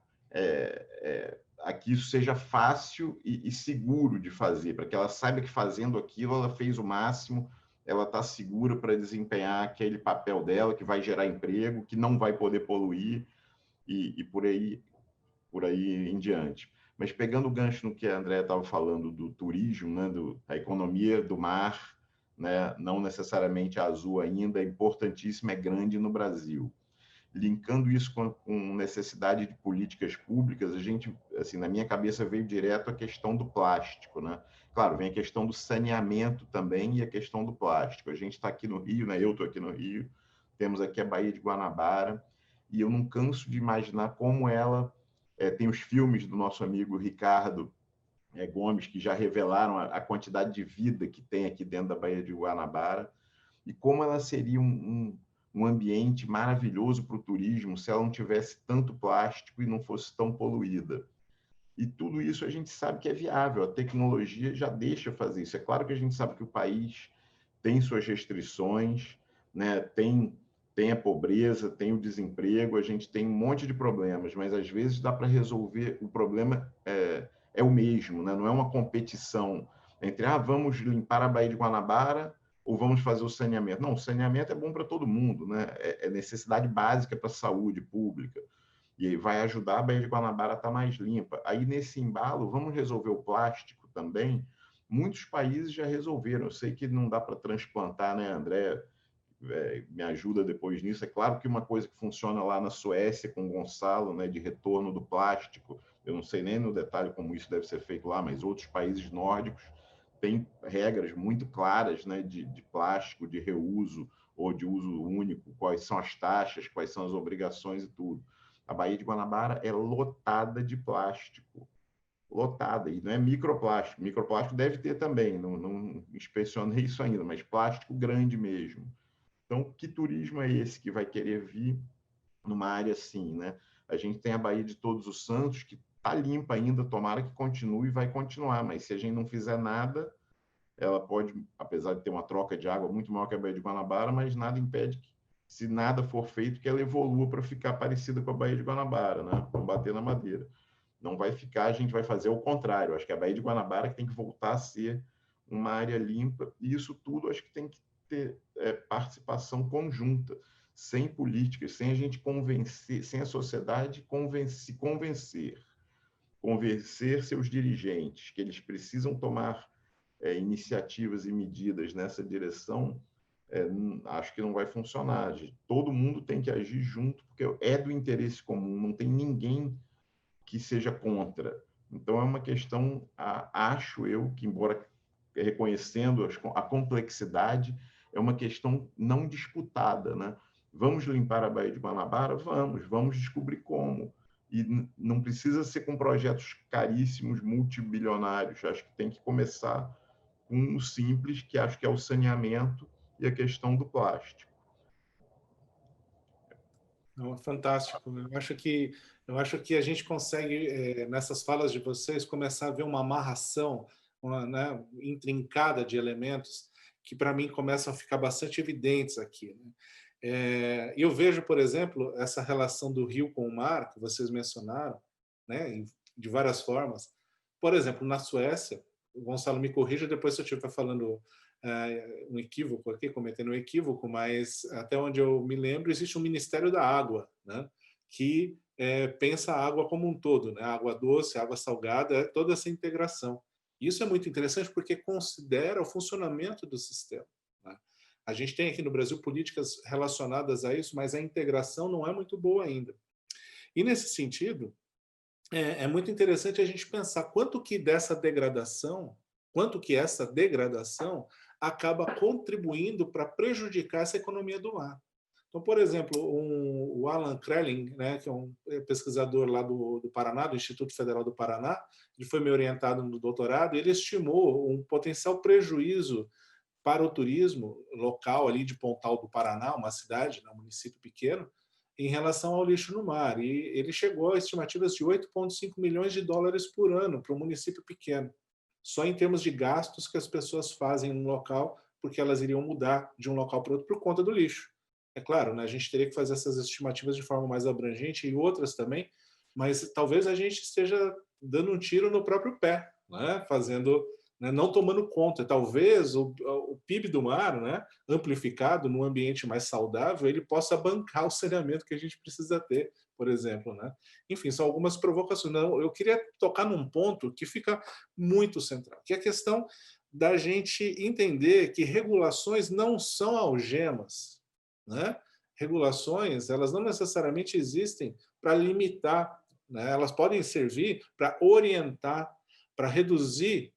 a que isso seja fácil e seguro de fazer, para que ela saiba que fazendo aquilo ela fez o máximo, ela está segura para desempenhar aquele papel dela, que vai gerar emprego, que não vai poder poluir, e por aí em diante. Mas pegando o gancho no que a Andréa estava falando do turismo, né, da economia do mar, né, não necessariamente a Azul ainda, é importantíssima, é grande no Brasil. Linkando isso com necessidade de políticas públicas, a gente, assim, na minha cabeça veio direto a questão do plástico, né? Claro, vem a questão do saneamento também e a questão do plástico. A gente está aqui no Rio, né? Eu estou aqui no Rio, temos aqui a Baía de Guanabara, e eu não canso de imaginar como ela tem os filmes do nosso amigo Ricardo Gomes, que já revelaram a quantidade de vida que tem aqui dentro da Baía de Guanabara, e como ela seria um ambiente maravilhoso para o turismo se ela não tivesse tanto plástico e não fosse tão poluída. E tudo isso a gente sabe que é viável, a tecnologia já deixa fazer isso. É claro que a gente sabe que o país tem suas restrições, né? Tem a pobreza, tem o desemprego, a gente tem um monte de problemas, mas às vezes dá para resolver. O problema é o mesmo, né? Não é uma competição entre vamos limpar a Baía de Guanabara ou vamos fazer o saneamento. Não, o saneamento é bom para todo mundo, né? É necessidade básica para a saúde pública. E vai ajudar a Baía de Guanabara a estar mais limpa. Aí, nesse embalo, vamos resolver o plástico também. Muitos países já resolveram. Eu sei que não dá para transplantar, né, André? Me ajuda depois nisso. É claro que uma coisa que funciona lá na Suécia com o Gonçalo, né, de retorno do plástico, eu não sei nem no detalhe como isso deve ser feito lá, mas outros países nórdicos têm regras muito claras, né, de plástico, de reuso ou de uso único, quais são as taxas, quais são as obrigações e tudo. A Baía de Guanabara é lotada de plástico, lotada, e não é microplástico. Microplástico deve ter também, não inspecionei isso ainda, mas plástico grande mesmo. Então, que turismo é esse que vai querer vir numa área assim, né? A gente tem a Baía de Todos os Santos, que está limpa ainda, tomara que continue e vai continuar, mas se a gente não fizer nada, ela pode, apesar de ter uma troca de água muito maior que a Baía de Guanabara, mas nada impede que, se nada for feito, que ela evolua para ficar parecida com a Baía de Guanabara, né? Vamos bater na madeira. Não vai ficar, a gente vai fazer o contrário. Acho que a Baía de Guanabara tem que voltar a ser uma área limpa, e isso tudo acho que tem que ter participação conjunta, sem políticas, sem a gente convencer, sem a sociedade convencer seus dirigentes que eles precisam tomar iniciativas e medidas nessa direção. Acho que não vai funcionar. Todo mundo tem que agir junto, porque é do interesse comum, não tem ninguém que seja contra. Então, é uma questão, acho eu, que embora reconhecendo a complexidade, é uma questão não disputada, né? Vamos limpar a Baía de Guanabara? Vamos descobrir como. E não precisa ser com projetos caríssimos, multibilionários. Acho que tem que começar com o simples, que acho que é o saneamento e a questão do plástico. Fantástico. Eu acho que a gente consegue, nessas falas de vocês, começar a ver uma amarração, né, intrincada de elementos que, para mim, começam a ficar bastante evidentes aqui, né? Eu vejo, por exemplo, essa relação do rio com o mar, que vocês mencionaram, né, de várias formas. Por exemplo, na Suécia, o Gonçalo me corrija depois se eu estiver falando um equívoco aqui, cometendo um equívoco, mas até onde eu me lembro, existe um Ministério da Água, né, que pensa a água como um todo, né, água doce, água salgada, toda essa integração. Isso é muito interessante porque considera o funcionamento do sistema, né? A gente tem aqui no Brasil políticas relacionadas a isso, mas a integração não é muito boa ainda. E, nesse sentido, é muito interessante a gente pensar quanto que essa degradação acaba contribuindo para prejudicar essa economia do mar. Então, por exemplo, o Alan Krelling, né, que é um pesquisador lá do Paraná, do Instituto Federal do Paraná, ele foi me orientado no doutorado, ele estimou um potencial prejuízo para o turismo local ali de Pontal do Paraná, uma cidade, um município pequeno, em relação ao lixo no mar. E ele chegou a estimativas de 8,5 milhões de dólares por ano para um município pequeno, só em termos de gastos que as pessoas fazem no local, porque elas iriam mudar de um local para outro por conta do lixo. É claro, né, a gente teria que fazer essas estimativas de forma mais abrangente e outras também, mas talvez a gente esteja dando um tiro no próprio pé, né, fazendo, né, não tomando conta. Talvez o PIB do mar, né, amplificado num ambiente mais saudável, ele possa bancar o saneamento que a gente precisa ter, por exemplo, né? Enfim, são algumas provocações. Não, eu queria tocar num ponto que fica muito central, que é a questão da gente entender que regulações não são algemas, né? Regulações, elas não necessariamente existem para limitar, né? Elas podem servir para orientar, para reduzir,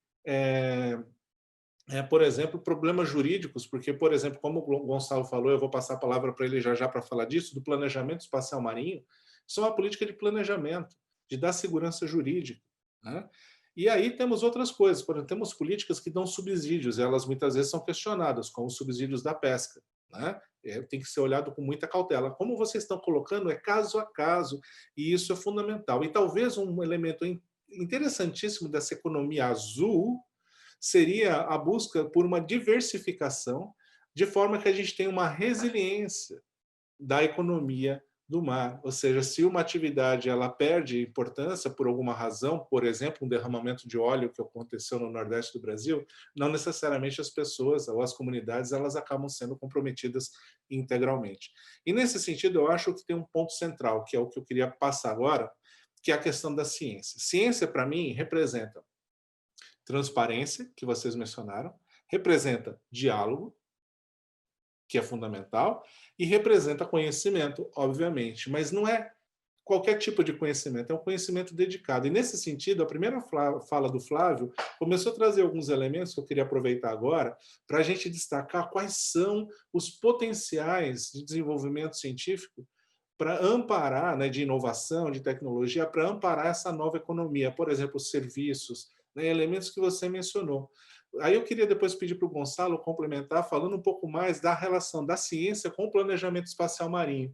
por exemplo, problemas jurídicos, porque, por exemplo, como o Gonçalo falou, eu vou passar a palavra para ele já para falar disso, do planejamento espacial marinho, isso é uma política de planejamento, de dar segurança jurídica, né? E aí temos outras coisas, por exemplo, temos políticas que dão subsídios, e elas muitas vezes são questionadas, como os subsídios da pesca, né? Tem que ser olhado com muita cautela. Como vocês estão colocando, é caso a caso, e isso é fundamental. E talvez um elemento interessantíssimo dessa economia azul seria a busca por uma diversificação, de forma que a gente tenha uma resiliência da economia do mar. Ou seja, se uma atividade ela perde importância por alguma razão, por exemplo, um derramamento de óleo que aconteceu no Nordeste do Brasil, não necessariamente as pessoas ou as comunidades elas acabam sendo comprometidas integralmente. E nesse sentido, eu acho que tem um ponto central, que é o que eu queria passar agora, que é a questão da ciência. Ciência, para mim, representa transparência, que vocês mencionaram, representa diálogo, que é fundamental, e representa conhecimento, obviamente, mas não é qualquer tipo de conhecimento, é um conhecimento dedicado. E, nesse sentido, a primeira fala do Flávio começou a trazer alguns elementos que eu queria aproveitar agora para a gente destacar quais são os potenciais de desenvolvimento científico para amparar, né, de inovação, de tecnologia, para amparar essa nova economia, por exemplo, serviços, né, elementos que você mencionou. Aí eu queria depois pedir para o Gonçalo complementar, falando um pouco mais da relação da ciência com o planejamento espacial marinho.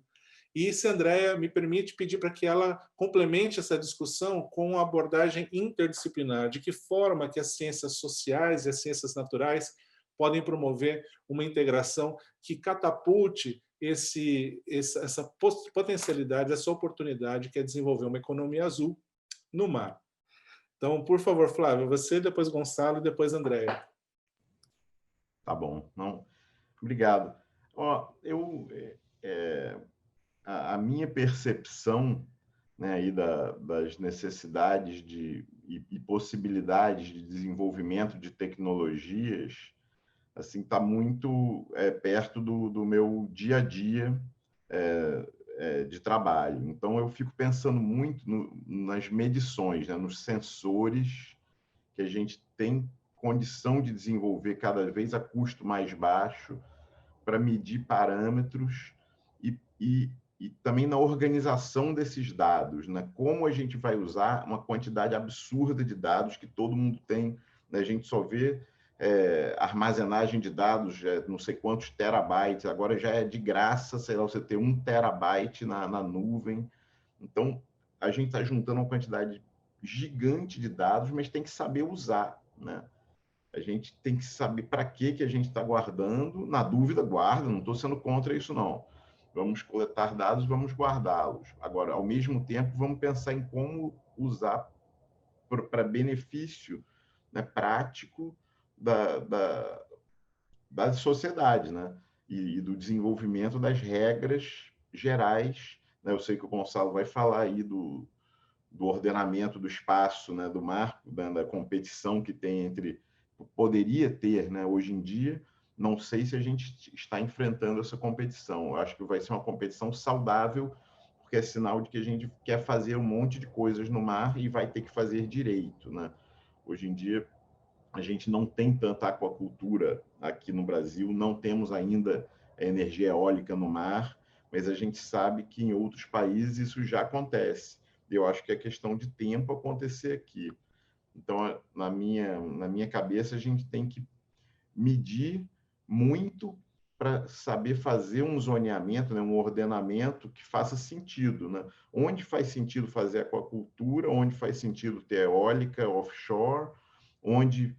E se a Andrea me permite pedir para que ela complemente essa discussão com uma abordagem interdisciplinar, de que forma que as ciências sociais e as ciências naturais podem promover uma integração que catapulte essa potencialidade, essa oportunidade que é desenvolver uma economia azul no mar. Então, por favor, Flávio, você, depois Gonçalo e depois Andréia. Tá bom. Não, obrigado. Ó, a minha percepção, né, aí das necessidades e possibilidades de desenvolvimento de tecnologias assim, está muito perto do meu dia a dia de trabalho. Então, eu fico pensando muito nas medições, né, nos sensores que a gente tem condição de desenvolver cada vez a custo mais baixo para medir parâmetros e também na organização desses dados, né? Como a gente vai usar uma quantidade absurda de dados que todo mundo tem, né? A gente só vê armazenagem de dados, não sei quantos terabytes, agora já é de graça, sei lá, você ter 1 terabyte na nuvem. Então, a gente está juntando uma quantidade gigante de dados, mas tem que saber usar, né? A gente tem que saber para que a gente está guardando. Na dúvida, guarda, não estou sendo contra isso, não. Vamos coletar dados, vamos guardá-los. Agora, ao mesmo tempo, vamos pensar em como usar para benefício, né, prático da sociedade, né? E do desenvolvimento das regras gerais, né? Eu sei que o Gonçalo vai falar aí do ordenamento do espaço, né, do marco, da competição que tem entre... Poderia ter, né, hoje em dia. Não sei se a gente está enfrentando essa competição. Eu acho que vai ser uma competição saudável, porque é sinal de que a gente quer fazer um monte de coisas no mar e vai ter que fazer direito, né? Hoje em dia, a gente não tem tanta aquacultura aqui no Brasil, não temos ainda energia eólica no mar, mas a gente sabe que em outros países isso já acontece. Eu acho que é questão de tempo acontecer aqui. Então, na minha cabeça, a gente tem que medir muito para saber fazer um zoneamento, né, um ordenamento que faça sentido, né? Onde faz sentido fazer aquacultura, onde faz sentido ter eólica, offshore, onde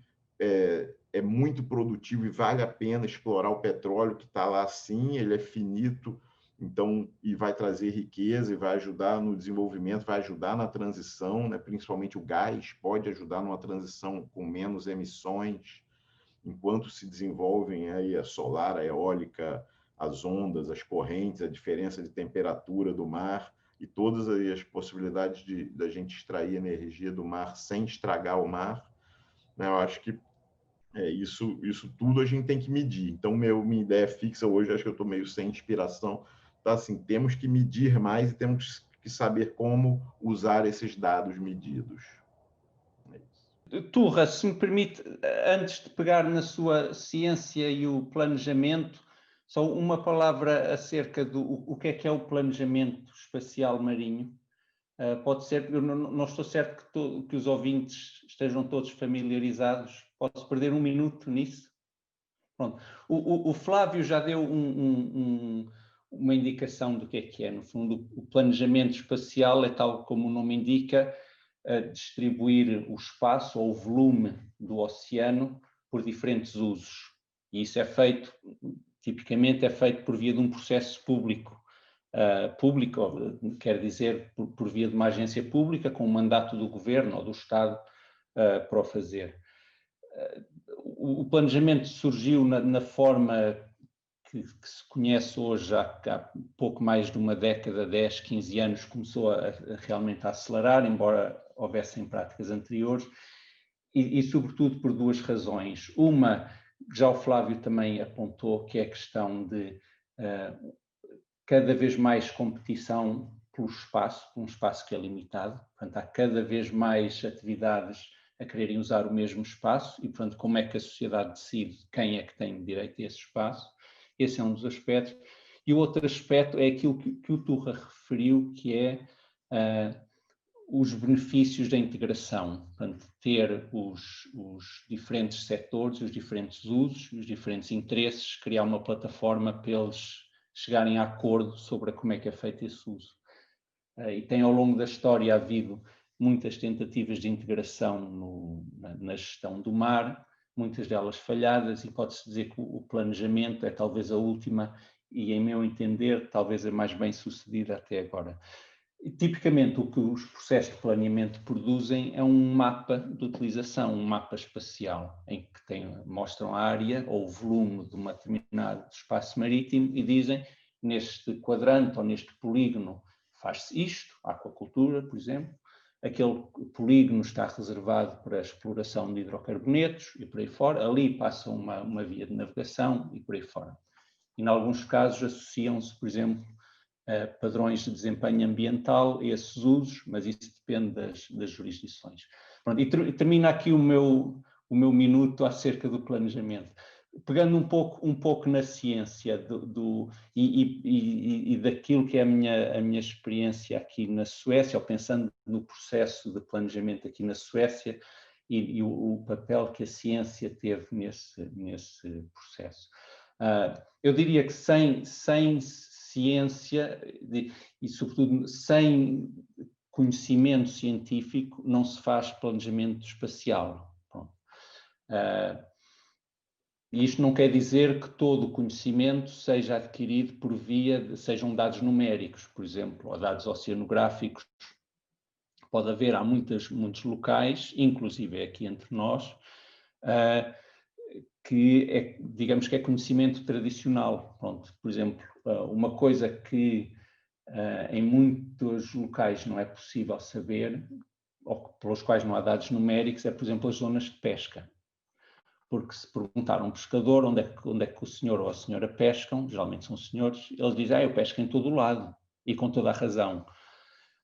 é muito produtivo e vale a pena explorar o petróleo que está lá sim, ele é finito, então, e vai trazer riqueza e vai ajudar no desenvolvimento, vai ajudar na transição, né? Principalmente o gás pode ajudar numa transição com menos emissões, enquanto se desenvolvem aí a solar, a eólica, as ondas, as correntes, a diferença de temperatura do mar e todas aí as possibilidades da gente extrair energia do mar sem estragar o mar, né? Eu acho que isso tudo a gente tem que medir. Então, minha ideia fixa hoje, acho que eu estou meio sem inspiração, tá assim, temos que medir mais e temos que saber como usar esses dados medidos. Turra, se me permite, antes de pegar na sua ciência e o planejamento, só uma palavra acerca do o que é o planejamento espacial marinho. Pode ser, eu não estou certo que os ouvintes estejam todos familiarizados. Posso perder um minuto nisso? Pronto. O Flávio já deu uma indicação do que é. No fundo, o planejamento espacial é, tal como o nome indica, distribuir o espaço ou o volume do oceano por diferentes usos. E isso é feito, tipicamente, por via de um processo público. Público, quer dizer, por via de uma agência pública com um mandato do governo ou do Estado para o fazer. O planejamento surgiu na forma que se conhece hoje, há pouco mais de uma década, 10, 15 anos, começou realmente a acelerar, embora houvessem práticas anteriores, e sobretudo por duas razões. Uma, já o Flávio também apontou, que é a questão de cada vez mais competição pelo espaço, um espaço que é limitado, portanto há cada vez mais atividades a quererem usar o mesmo espaço e, portanto, como é que a sociedade decide quem é que tem direito a esse espaço. Esse é um dos aspectos. E o outro aspecto é aquilo que o Turra referiu, que é os benefícios da integração, portanto, ter os diferentes setores, os diferentes usos, os diferentes interesses, criar uma plataforma para eles chegarem a acordo sobre como é que é feito esse uso. E tem ao longo da história havido muitas tentativas de integração na gestão do mar, muitas delas falhadas, e pode-se dizer que o planejamento é talvez a última e, em meu entender, talvez a mais bem sucedida até agora. E, tipicamente, o que os processos de planeamento produzem é um mapa de utilização, um mapa espacial, em que mostram a área ou o volume de um determinado espaço marítimo e dizem, neste quadrante ou neste polígono faz-se isto, a aquacultura, por exemplo, aquele polígono está reservado para a exploração de hidrocarbonetos e por aí fora, ali passa uma via de navegação e por aí fora. E, em alguns casos, associam-se, por exemplo, padrões de desempenho ambiental a esses usos, mas isso depende das jurisdições. Pronto, e termina aqui o o meu minuto acerca do planejamento. Pegando um pouco na ciência e daquilo que é a minha experiência aqui na Suécia, ou pensando no processo de planejamento aqui na Suécia e o papel que a ciência teve nesse processo. Eu diria que sem ciência e, sobretudo, sem conhecimento científico, não se faz planejamento espacial. Isto não quer dizer que todo o conhecimento seja adquirido por sejam dados numéricos, por exemplo, ou dados oceanográficos. Pode haver, há muitos locais, inclusive aqui entre nós, que digamos que é conhecimento tradicional. Pronto, por exemplo, uma coisa que em muitos locais não é possível saber, ou pelos quais não há dados numéricos, é, por exemplo, as zonas de pesca. Porque se perguntar a um pescador onde é que o senhor ou a senhora pescam, geralmente são senhores, eles dizem, eu pesco em todo o lado, e com toda a razão.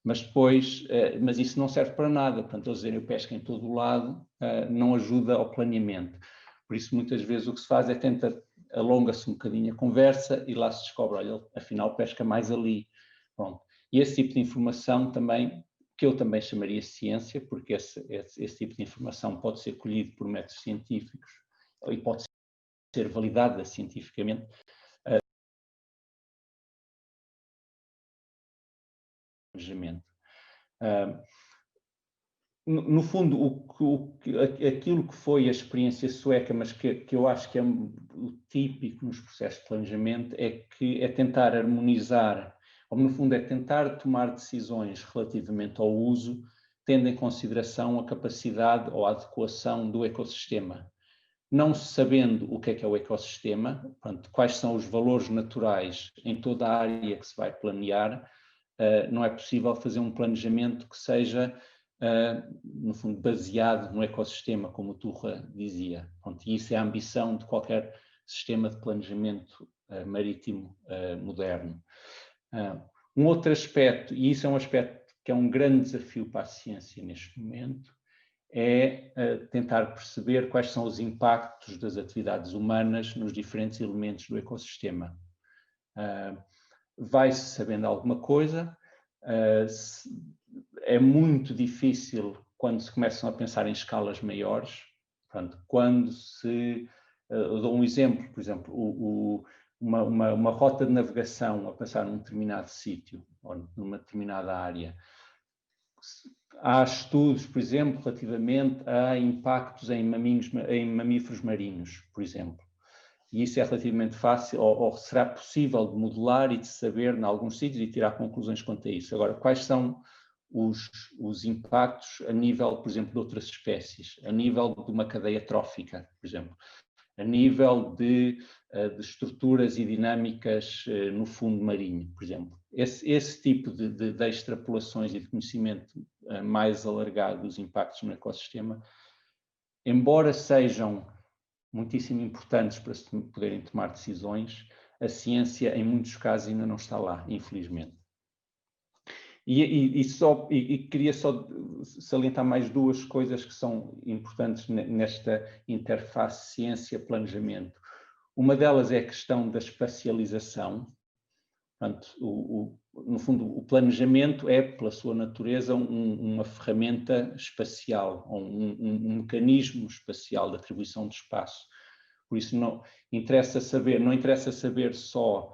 Mas depois, mas isso não serve para nada, portanto, eles dizerem eu pesco em todo o lado, não ajuda ao planeamento. Por isso, muitas vezes, o que se faz é alonga-se um bocadinho a conversa e lá se descobre, olha, afinal pesca mais ali. Pronto. E esse tipo de informação também, que eu também chamaria ciência, porque esse tipo de informação pode ser colhido por métodos científicos e pode ser validada cientificamente. No fundo, aquilo que foi a experiência sueca, mas que eu acho que é o típico nos processos de planejamento, é tentar harmonizar, ou no fundo é tentar tomar decisões relativamente ao uso, tendo em consideração a capacidade ou a adequação do ecossistema. Não sabendo o que é o ecossistema, portanto, quais são os valores naturais em toda a área que se vai planear, não é possível fazer um planejamento que seja, no fundo, baseado no ecossistema, como o Turra dizia. Pronto, e isso é a ambição de qualquer sistema de planejamento marítimo moderno. Um outro aspecto, e isso é um aspecto que é um grande desafio para a ciência neste momento, é tentar perceber quais são os impactos das atividades humanas nos diferentes elementos do ecossistema. Vai-se sabendo alguma coisa, é muito difícil quando se começam a pensar em escalas maiores. Portanto, quando se... eu dou um exemplo, por exemplo, uma rota de navegação a passar num determinado sítio, ou numa determinada área. Há estudos, por exemplo, relativamente a impactos em mamíferos marinhos, por exemplo. E isso é relativamente fácil, ou será possível de modelar e de saber em alguns sítios e tirar conclusões quanto a isso. Agora, quais são os impactos a nível, por exemplo, de outras espécies, a nível de uma cadeia trófica, por exemplo, a nível de estruturas e dinâmicas no fundo marinho, por exemplo. Esse tipo de extrapolações e de conhecimento mais alargado dos impactos no ecossistema, embora sejam muitíssimo importantes para se poderem tomar decisões, a ciência em muitos casos ainda não está lá, infelizmente. E queria só salientar mais duas coisas que são importantes nesta interface ciência-planejamento. Uma delas é a questão da espacialização. Portanto, no fundo, o planejamento é, pela sua natureza, uma ferramenta espacial, um mecanismo espacial de atribuição de espaço. Por isso, não interessa saber só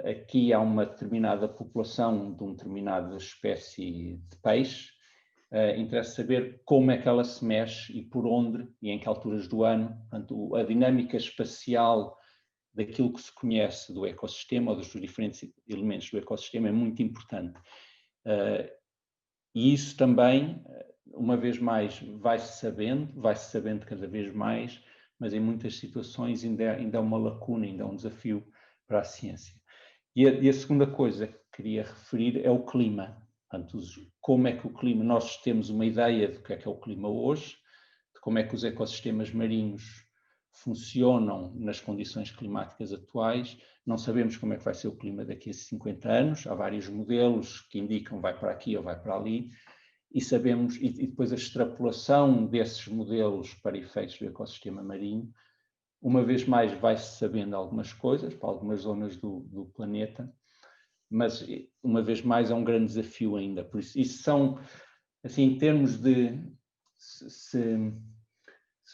aqui há uma determinada população de uma determinada espécie de peixe, interessa saber como é que ela se mexe e por onde e em que alturas do ano. Portanto, a dinâmica espacial daquilo que se conhece do ecossistema ou dos diferentes elementos do ecossistema é muito importante. E isso também, uma vez mais, vai-se sabendo cada vez mais, mas em muitas situações ainda é uma lacuna, ainda é um desafio para a ciência. E a segunda coisa que queria referir é o clima. Portanto, como é que o clima, nós temos uma ideia do que é o clima hoje, de como é que os ecossistemas marinhos funcionam nas condições climáticas atuais, não sabemos como é que vai ser o clima daqui a 50 anos, há vários modelos que indicam vai para aqui ou vai para ali, e sabemos, e depois a extrapolação desses modelos para efeitos do ecossistema marinho, uma vez mais vai-se sabendo algumas coisas para algumas zonas do planeta, mas uma vez mais é um grande desafio ainda. Por isso são, assim, em termos de, se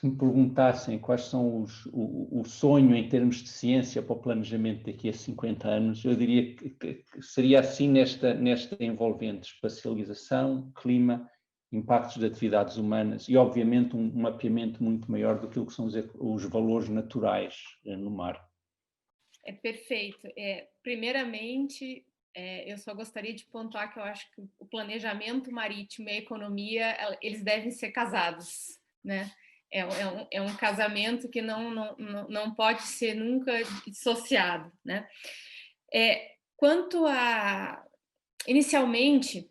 me perguntassem quais são o sonho em termos de ciência para o planejamento daqui a 50 anos, eu diria que seria assim nesta envolvente espacialização, clima, impactos de atividades humanas e, obviamente, um mapeamento muito maior do que são os valores naturais no mar. É perfeito. Primeiramente, eu só gostaria de pontuar que eu acho que o planejamento marítimo e a economia, eles devem ser casados, né? É um casamento que não pode ser nunca dissociado, né? Quanto a... Inicialmente,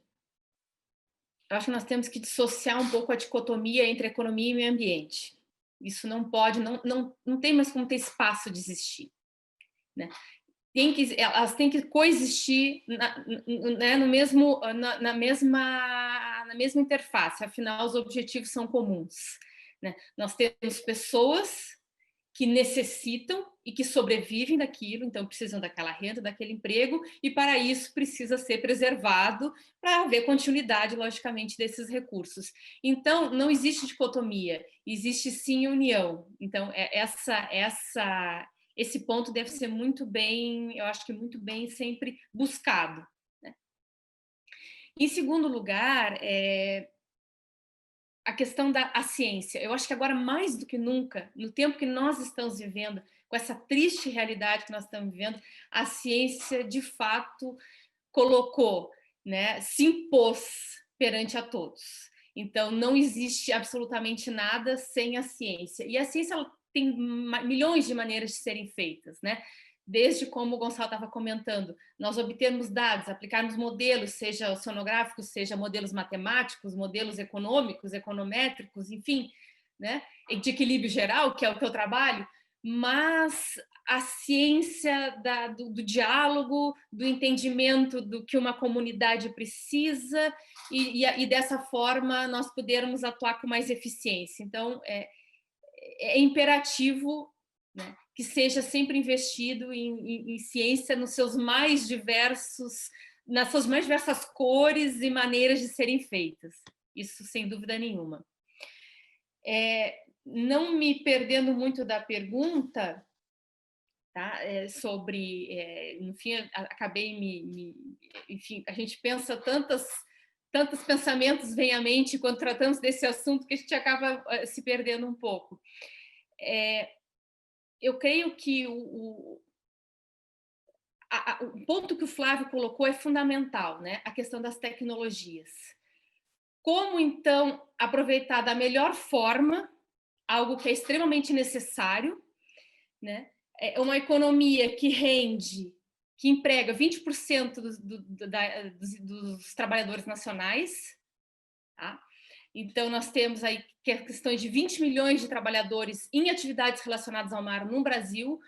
eu acho que nós temos que dissociar um pouco a dicotomia entre economia e meio ambiente. Isso não pode, não tem mais como ter espaço de existir, né? Elas têm que coexistir na mesma interface, afinal os objetivos são comuns, né? Nós temos pessoas que necessitam e que sobrevivem daquilo, então precisam daquela renda, daquele emprego, e para isso precisa ser preservado para haver continuidade, logicamente, desses recursos. Então, não existe dicotomia, existe sim união. Então, esse ponto deve ser muito bem, eu acho que muito bem sempre buscado, né? Em segundo lugar, a questão da ciência. Eu acho que agora, mais do que nunca, no tempo que nós estamos vivendo, com essa triste realidade que nós estamos vivendo, a ciência, de fato, colocou, né, se impôs perante a todos. Então, não existe absolutamente nada sem a ciência. E a ciência ela tem milhões de maneiras de serem feitas, né? Desde, como o Gonçalo estava comentando, nós obtermos dados, aplicarmos modelos, seja oceanográficos, seja modelos matemáticos, modelos econômicos, econométricos, enfim, né? De equilíbrio geral, que é o que eu trabalho, mas a ciência do diálogo, do entendimento do que uma comunidade precisa e dessa forma nós podermos atuar com mais eficiência. Então, é imperativo, né, que seja sempre investido em ciência nas suas mais diversas cores e maneiras de serem feitas. Isso sem dúvida nenhuma. Não me perdendo muito da pergunta, tá? Sobre, no fim, acabei enfim, a gente pensa tantos pensamentos vêm à mente quando tratamos desse assunto que a gente acaba se perdendo um pouco. Eu creio que o ponto que o Flávio colocou é fundamental, né? A questão das tecnologias. Como, então, aproveitar da melhor forma algo que é extremamente necessário, né? É uma economia que rende, que emprega 20% dos trabalhadores nacionais, tá? Então, nós temos aí questões de 20 milhões de trabalhadores em atividades relacionadas ao mar no Brasil,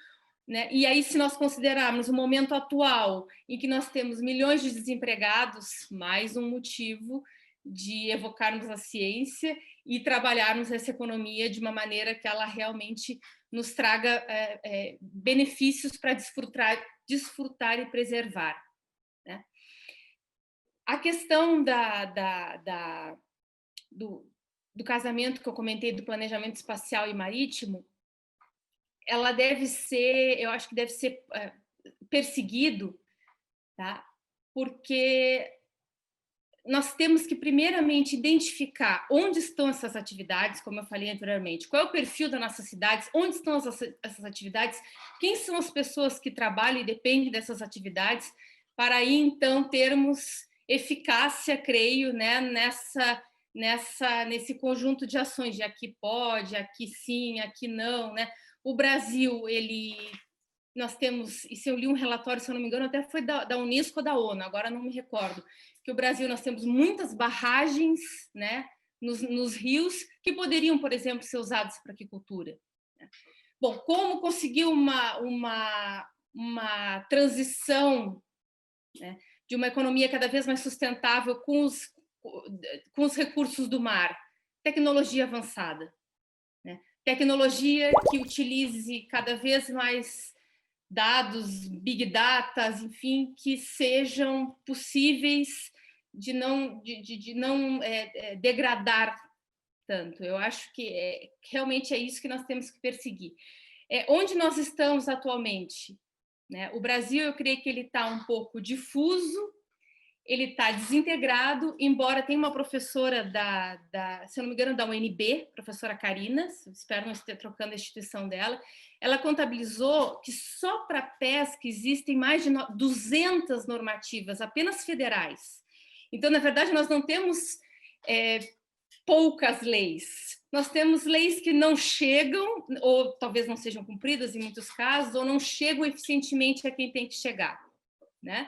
né? E aí, se nós considerarmos o momento atual, em que nós temos milhões de desempregados, mais um motivo de evocarmos a ciência e trabalharmos essa economia de uma maneira que ela realmente nos traga benefícios para desfrutar e preservar, né? A questão do casamento que eu comentei, do planejamento espacial e marítimo, ela deve ser, eu acho que deve ser perseguido, tá? Porque nós temos que, primeiramente, identificar onde estão essas atividades, como eu falei anteriormente, qual é o perfil das nossas cidades, onde estão essas atividades, quem são as pessoas que trabalham e dependem dessas atividades, para aí, então, termos eficácia, creio, né, nesse conjunto de ações, de aqui pode, aqui sim, aqui não, né? O Brasil, nós temos, e se eu li um relatório, se eu não me engano, até foi da Unesco ou da ONU, agora não me recordo, que o Brasil, nós temos muitas barragens, né, nos rios, que poderiam, por exemplo, ser usados para aquicultura. Bom, como conseguir uma transição, né, de uma economia cada vez mais sustentável com com os recursos do mar? Tecnologia avançada, né? Tecnologia que utilize cada vez mais dados, big data, enfim, que sejam possíveis de não degradar tanto. Eu acho que realmente é isso que nós temos que perseguir. Onde nós estamos atualmente, né? O Brasil, eu creio que ele está um pouco difuso, ele está desintegrado, embora tenha uma professora se eu não me engano, da UNB, professora Karina, espero não estar trocando a instituição dela, ela contabilizou que só para pesca existem mais de 200 normativas, apenas federais. Então, na verdade, nós não temos poucas leis. Nós temos leis que não chegam, ou talvez não sejam cumpridas em muitos casos, ou não chegam eficientemente a quem tem que chegar, né?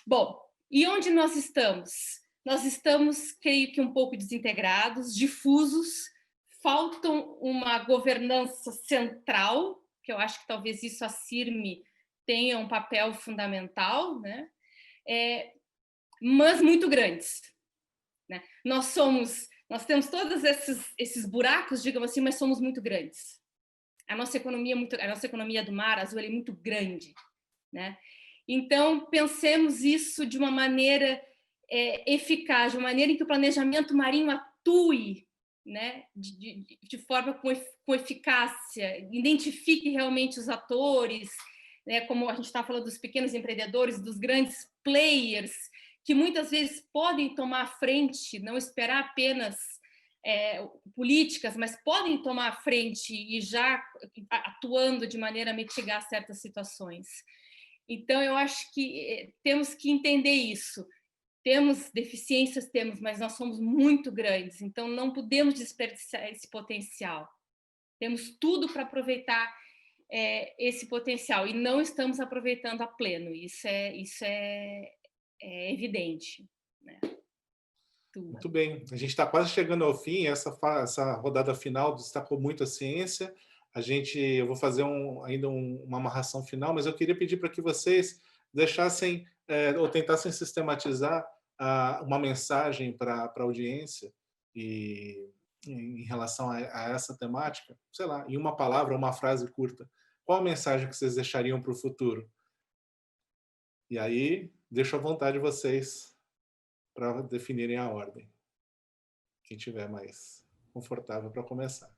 Bom, e onde nós estamos? Nós estamos, creio que, um pouco desintegrados, difusos, faltam uma governança central, que eu acho que talvez isso a CIRME tenha um papel fundamental, né? Mas muito grandes, né? Nós temos todos esses buracos, digamos assim, mas somos muito grandes. A nossa economia do mar azul é muito grande, né? Então, pensemos isso de uma maneira eficaz, de uma maneira em que o planejamento marinho atue, né, de forma com eficácia, identifique realmente os atores, né, como a gente está falando dos pequenos empreendedores, dos grandes players, que muitas vezes podem tomar a frente, não esperar apenas políticas, mas podem tomar a frente e já atuando de maneira a mitigar certas situações. Então, eu acho que temos que entender isso. Temos deficiências, mas nós somos muito grandes, então não podemos desperdiçar esse potencial. Temos tudo para aproveitar esse potencial e não estamos aproveitando a pleno. Isso é evidente, né? Muito bem. A gente está quase chegando ao fim. Essa rodada final destacou muito a ciência. Eu vou fazer ainda uma amarração final, mas eu queria pedir para que vocês deixassem ou tentassem sistematizar uma mensagem para a audiência em relação a essa temática, sei lá, em uma palavra, uma frase curta. Qual a mensagem que vocês deixariam para o futuro? E aí, deixo à vontade vocês para definirem a ordem. Quem tiver mais confortável para começar.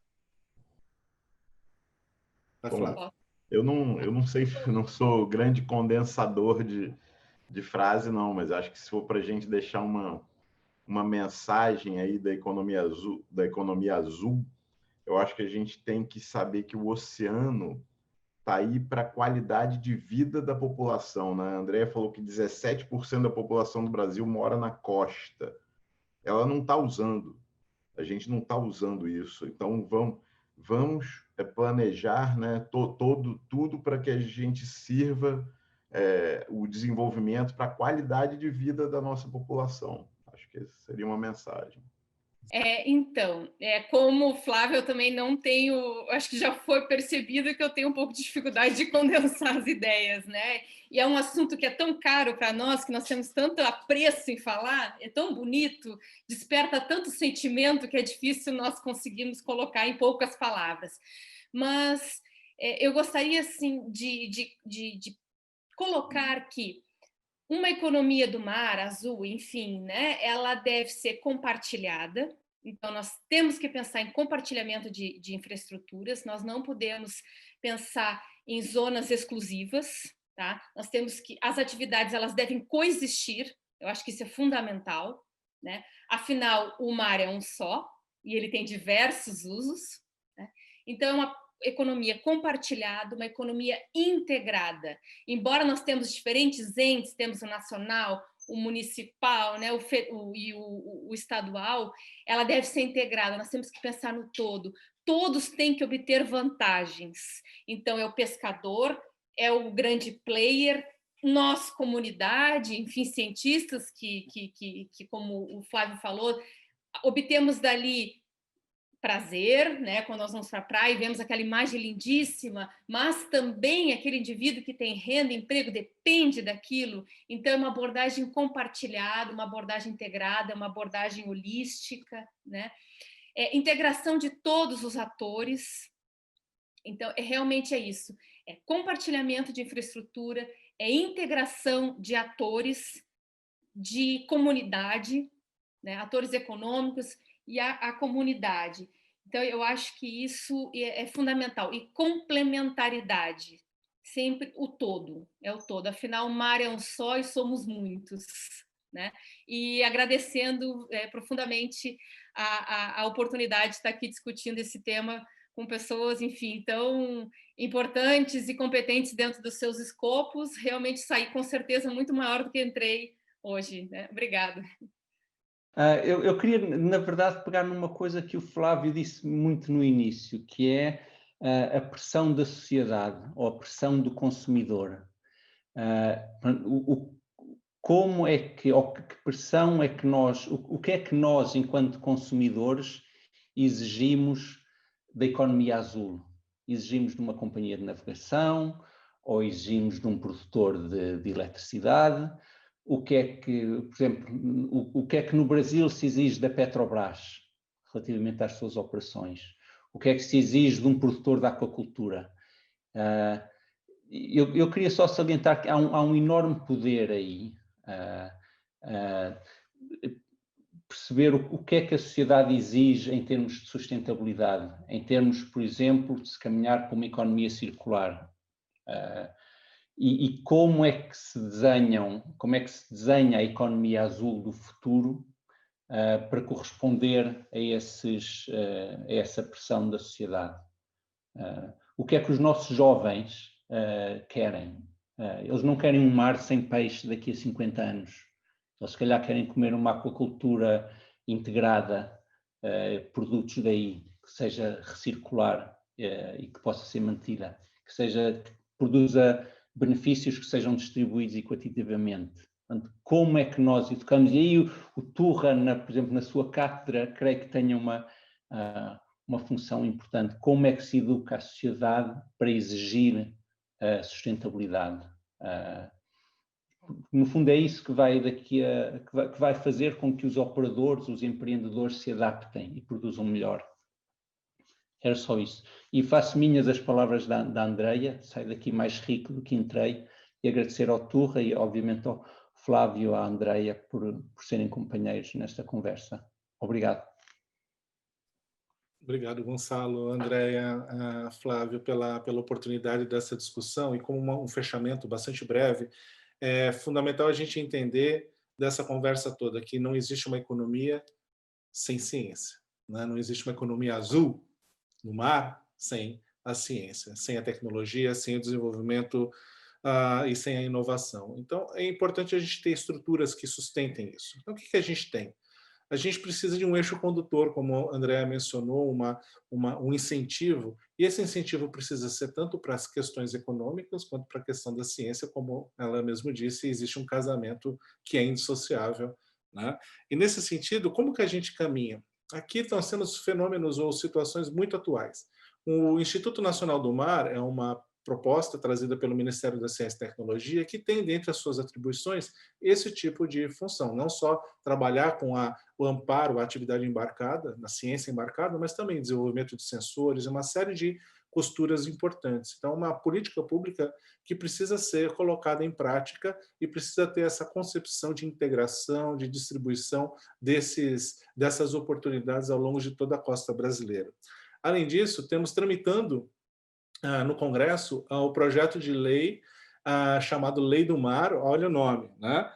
Vai, Flávio. Eu não sei, não sou grande condensador de frase, não, mas acho que se for para a gente deixar uma mensagem aí da economia azul, eu acho que a gente tem que saber que o oceano está aí para a qualidade de vida da população, né? A Andrea falou que 17% da população do Brasil mora na costa. Ela não está usando. A gente não está usando isso. Então, vamos planejar, né, tudo para que a gente sirva o desenvolvimento para a qualidade de vida da nossa população. Acho que essa seria uma mensagem. Então, como o Flávio, eu também não tenho, acho que já foi percebido que eu tenho um pouco de dificuldade de condensar as ideias, né? E é um assunto que é tão caro para nós, que nós temos tanto apreço em falar, é tão bonito, desperta tanto sentimento que é difícil nós conseguirmos colocar em poucas palavras. Mas eu gostaria, assim, de colocar que uma economia do mar azul, enfim, né, ela deve ser compartilhada. Então, nós temos que pensar em compartilhamento de infraestruturas, nós não podemos pensar em zonas exclusivas, tá? Nós temos que, as atividades, elas devem coexistir, eu acho que isso é fundamental, né? Afinal, o mar é um só, e ele tem diversos usos, né? Então, é uma economia compartilhada, uma economia integrada. Embora nós temos diferentes entes, temos o nacional, o municipal, né, o estadual, ela deve ser integrada, nós temos que pensar no todo. Todos têm que obter vantagens. Então, é o pescador, é o grande player, nós, comunidade, enfim, cientistas que como o Flávio falou, obtemos dali prazer, né? Quando nós vamos para a praia e vemos aquela imagem lindíssima, mas também aquele indivíduo que tem renda, emprego, depende daquilo. Então, é uma abordagem compartilhada, uma abordagem integrada, uma abordagem holística, né? Integração de todos os atores. Então, realmente é isso. É compartilhamento de infraestrutura, é integração de atores, de comunidade, né? Atores econômicos e a comunidade. Então, eu acho que isso é fundamental. E complementaridade, sempre o todo, é o todo. Afinal, o mar é um só e somos muitos, né? E agradecendo profundamente a oportunidade de estar aqui discutindo esse tema com pessoas, enfim, tão importantes e competentes dentro dos seus escopos. Realmente saí, com certeza, muito maior do que entrei hoje, né? Obrigada. Eu queria, na verdade, pegar numa coisa que o Flávio disse muito no início, que é a pressão da sociedade ou a pressão do consumidor. Como é que, ou que pressão é que nós, o que é que nós, enquanto consumidores, exigimos da economia azul? Exigimos de uma companhia de navegação ou exigimos de um produtor de eletricidade? O que é que, por exemplo, o que é que no Brasil se exige da Petrobras relativamente às suas operações? O que é que se exige de um produtor da aquacultura? Eu queria só salientar que há um enorme poder aí, perceber o que é que a sociedade exige em termos de sustentabilidade, em termos, por exemplo, de se caminhar para uma economia circular. E como é que se desenha a economia azul do futuro para corresponder a essa pressão da sociedade? O que é que os nossos jovens querem? Eles não querem um mar sem peixe daqui a 50 anos. Eles, se calhar, querem comer uma aquacultura integrada, produtos daí, que seja recircular e que possa ser mantida, que produza benefícios que sejam distribuídos equitativamente. Portanto, como é que nós educamos? E aí o Turra, por exemplo, na sua cátedra, creio que tenha uma função importante. Como é que se educa a sociedade para exigir a sustentabilidade? No fundo, é isso que vai fazer com que os operadores, os empreendedores se adaptem e produzam melhor. Era só isso. E faço minhas as palavras da Andreia, saio daqui mais rico do que entrei, e agradecer ao Turra e, obviamente, ao Flávio e à Andreia por serem companheiros nesta conversa. Obrigado. Obrigado, Gonçalo, Andreia, Flávio, pela oportunidade dessa discussão. E como um fechamento bastante breve, é fundamental a gente entender dessa conversa toda que não existe uma economia sem ciência, né? Não existe uma economia azul no mar sem a ciência, sem a tecnologia, sem o desenvolvimento e sem a inovação. Então, é importante a gente ter estruturas que sustentem isso. Então, o que a gente tem? A gente precisa de um eixo condutor, como a Andrea mencionou, um incentivo, e esse incentivo precisa ser tanto para as questões econômicas quanto para a questão da ciência, como ela mesma disse, existe um casamento que é indissociável, né? E nesse sentido, como que a gente caminha? Aqui nós temos fenômenos ou situações muito atuais. O Instituto Nacional do Mar é uma proposta trazida pelo Ministério da Ciência e Tecnologia, que tem dentre as suas atribuições esse tipo de função, não só trabalhar com o amparo à atividade embarcada, na ciência embarcada, mas também desenvolvimento de sensores, uma série de costuras importantes. Então, uma política pública que precisa ser colocada em prática e precisa ter essa concepção de integração, de distribuição dessas oportunidades ao longo de toda a costa brasileira. Além disso, temos tramitando no Congresso o projeto de lei chamado Lei do Mar, olha o nome, né?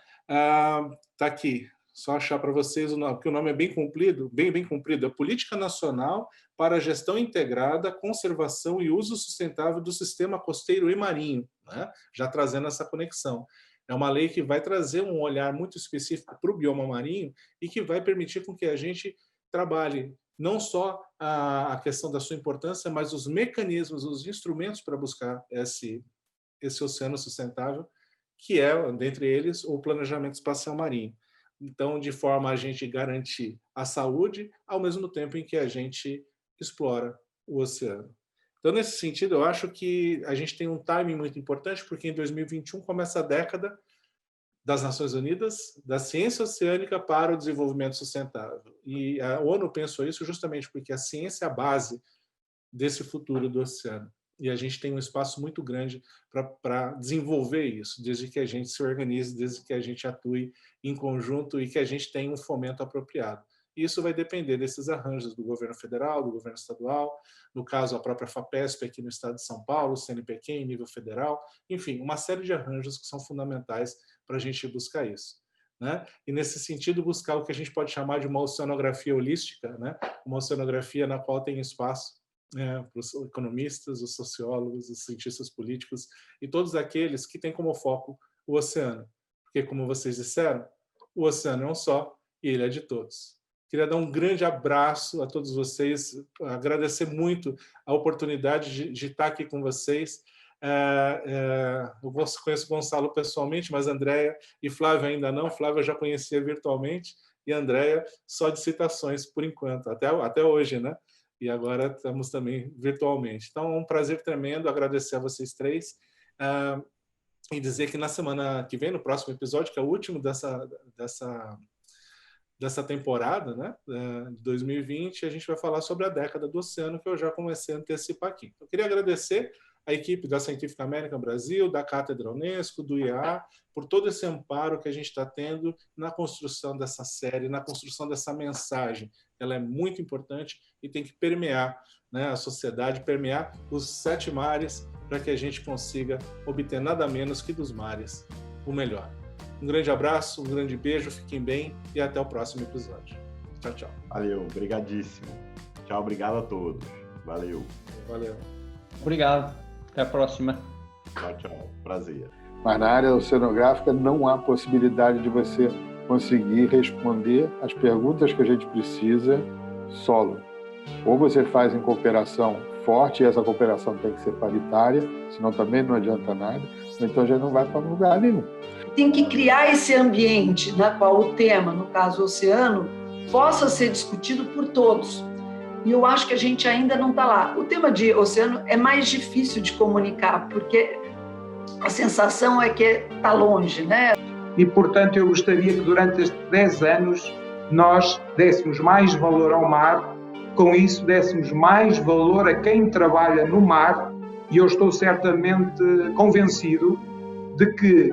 Tá aqui, só achar para vocês o nome, porque o nome é bem comprido, bem comprido, é Política Nacional para a Gestão Integrada, Conservação e Uso Sustentável do Sistema Costeiro e Marinho, né? Já trazendo essa conexão. É uma lei que vai trazer um olhar muito específico para o bioma marinho e que vai permitir com que a gente trabalhe não só a questão da sua importância, mas os mecanismos, os instrumentos para buscar esse oceano sustentável, que é, dentre eles, o planejamento espacial marinho. Então, de forma a gente garantir a saúde, ao mesmo tempo em que a gente explora o oceano. Então, nesse sentido, eu acho que a gente tem um timing muito importante, porque em 2021 começa a década das Nações Unidas, da ciência oceânica para o desenvolvimento sustentável. E a ONU pensou isso justamente porque a ciência é a base desse futuro do oceano. E a gente tem um espaço muito grande para desenvolver isso, desde que a gente se organize, desde que a gente atue em conjunto e que a gente tenha um fomento apropriado. E isso vai depender desses arranjos do governo federal, do governo estadual, no caso a própria FAPESP aqui no estado de São Paulo, o CNPq em nível federal, enfim, uma série de arranjos que são fundamentais para a gente buscar isso, né? E nesse sentido buscar o que a gente pode chamar de uma oceanografia holística, né? Uma oceanografia na qual tem espaço para os economistas, os sociólogos, os cientistas políticos e todos aqueles que têm como foco o oceano. Porque, como vocês disseram, o oceano é um só e ele é de todos. Queria dar um grande abraço a todos vocês, agradecer muito a oportunidade de estar aqui com vocês. Eu conheço o Gonçalo pessoalmente, mas Andréia e Flávia ainda não. Flávia eu já conhecia virtualmente e Andréia só de citações por enquanto, até hoje, né? E agora estamos também virtualmente. Então, é um prazer tremendo agradecer a vocês três e dizer que na semana que vem, no próximo episódio, que é o último dessa temporada, né, de 2020, a gente vai falar sobre a década do oceano, que eu já comecei a antecipar aqui. Eu queria agradecer a equipe da Scientific American Brasil, da Cátedra Unesco, do IEA, por todo esse amparo que a gente está tendo na construção dessa série, na construção dessa mensagem. Ela é muito importante e tem que permear, né, a sociedade, permear os 7 mares, para que a gente consiga obter nada menos que dos mares o melhor. Um grande abraço, um grande beijo, fiquem bem e até o próximo episódio. Tchau, tchau. Valeu, obrigadíssimo. Tchau, obrigado a todos. Valeu. Valeu. Obrigado. Até a próxima. Tchau, tchau. Prazer. Mas na área oceanográfica não há possibilidade de você conseguir responder as perguntas que a gente precisa solo. Ou você faz em cooperação forte, e essa cooperação tem que ser paritária, senão também não adianta nada, então a gente não vai para lugar nenhum. Tem que criar esse ambiente na qual o tema, no caso o oceano, possa ser discutido por todos. E eu acho que a gente ainda não está lá. O tema de oceano é mais difícil de comunicar, porque a sensação é que está longe, né? E, portanto, eu gostaria que durante estes 10 anos nós dessemos mais valor ao mar, com isso dessemos mais valor a quem trabalha no mar, e eu estou certamente convencido de que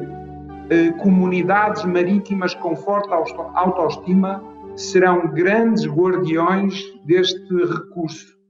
comunidades marítimas com forte autoestima serão grandes guardiões deste recurso.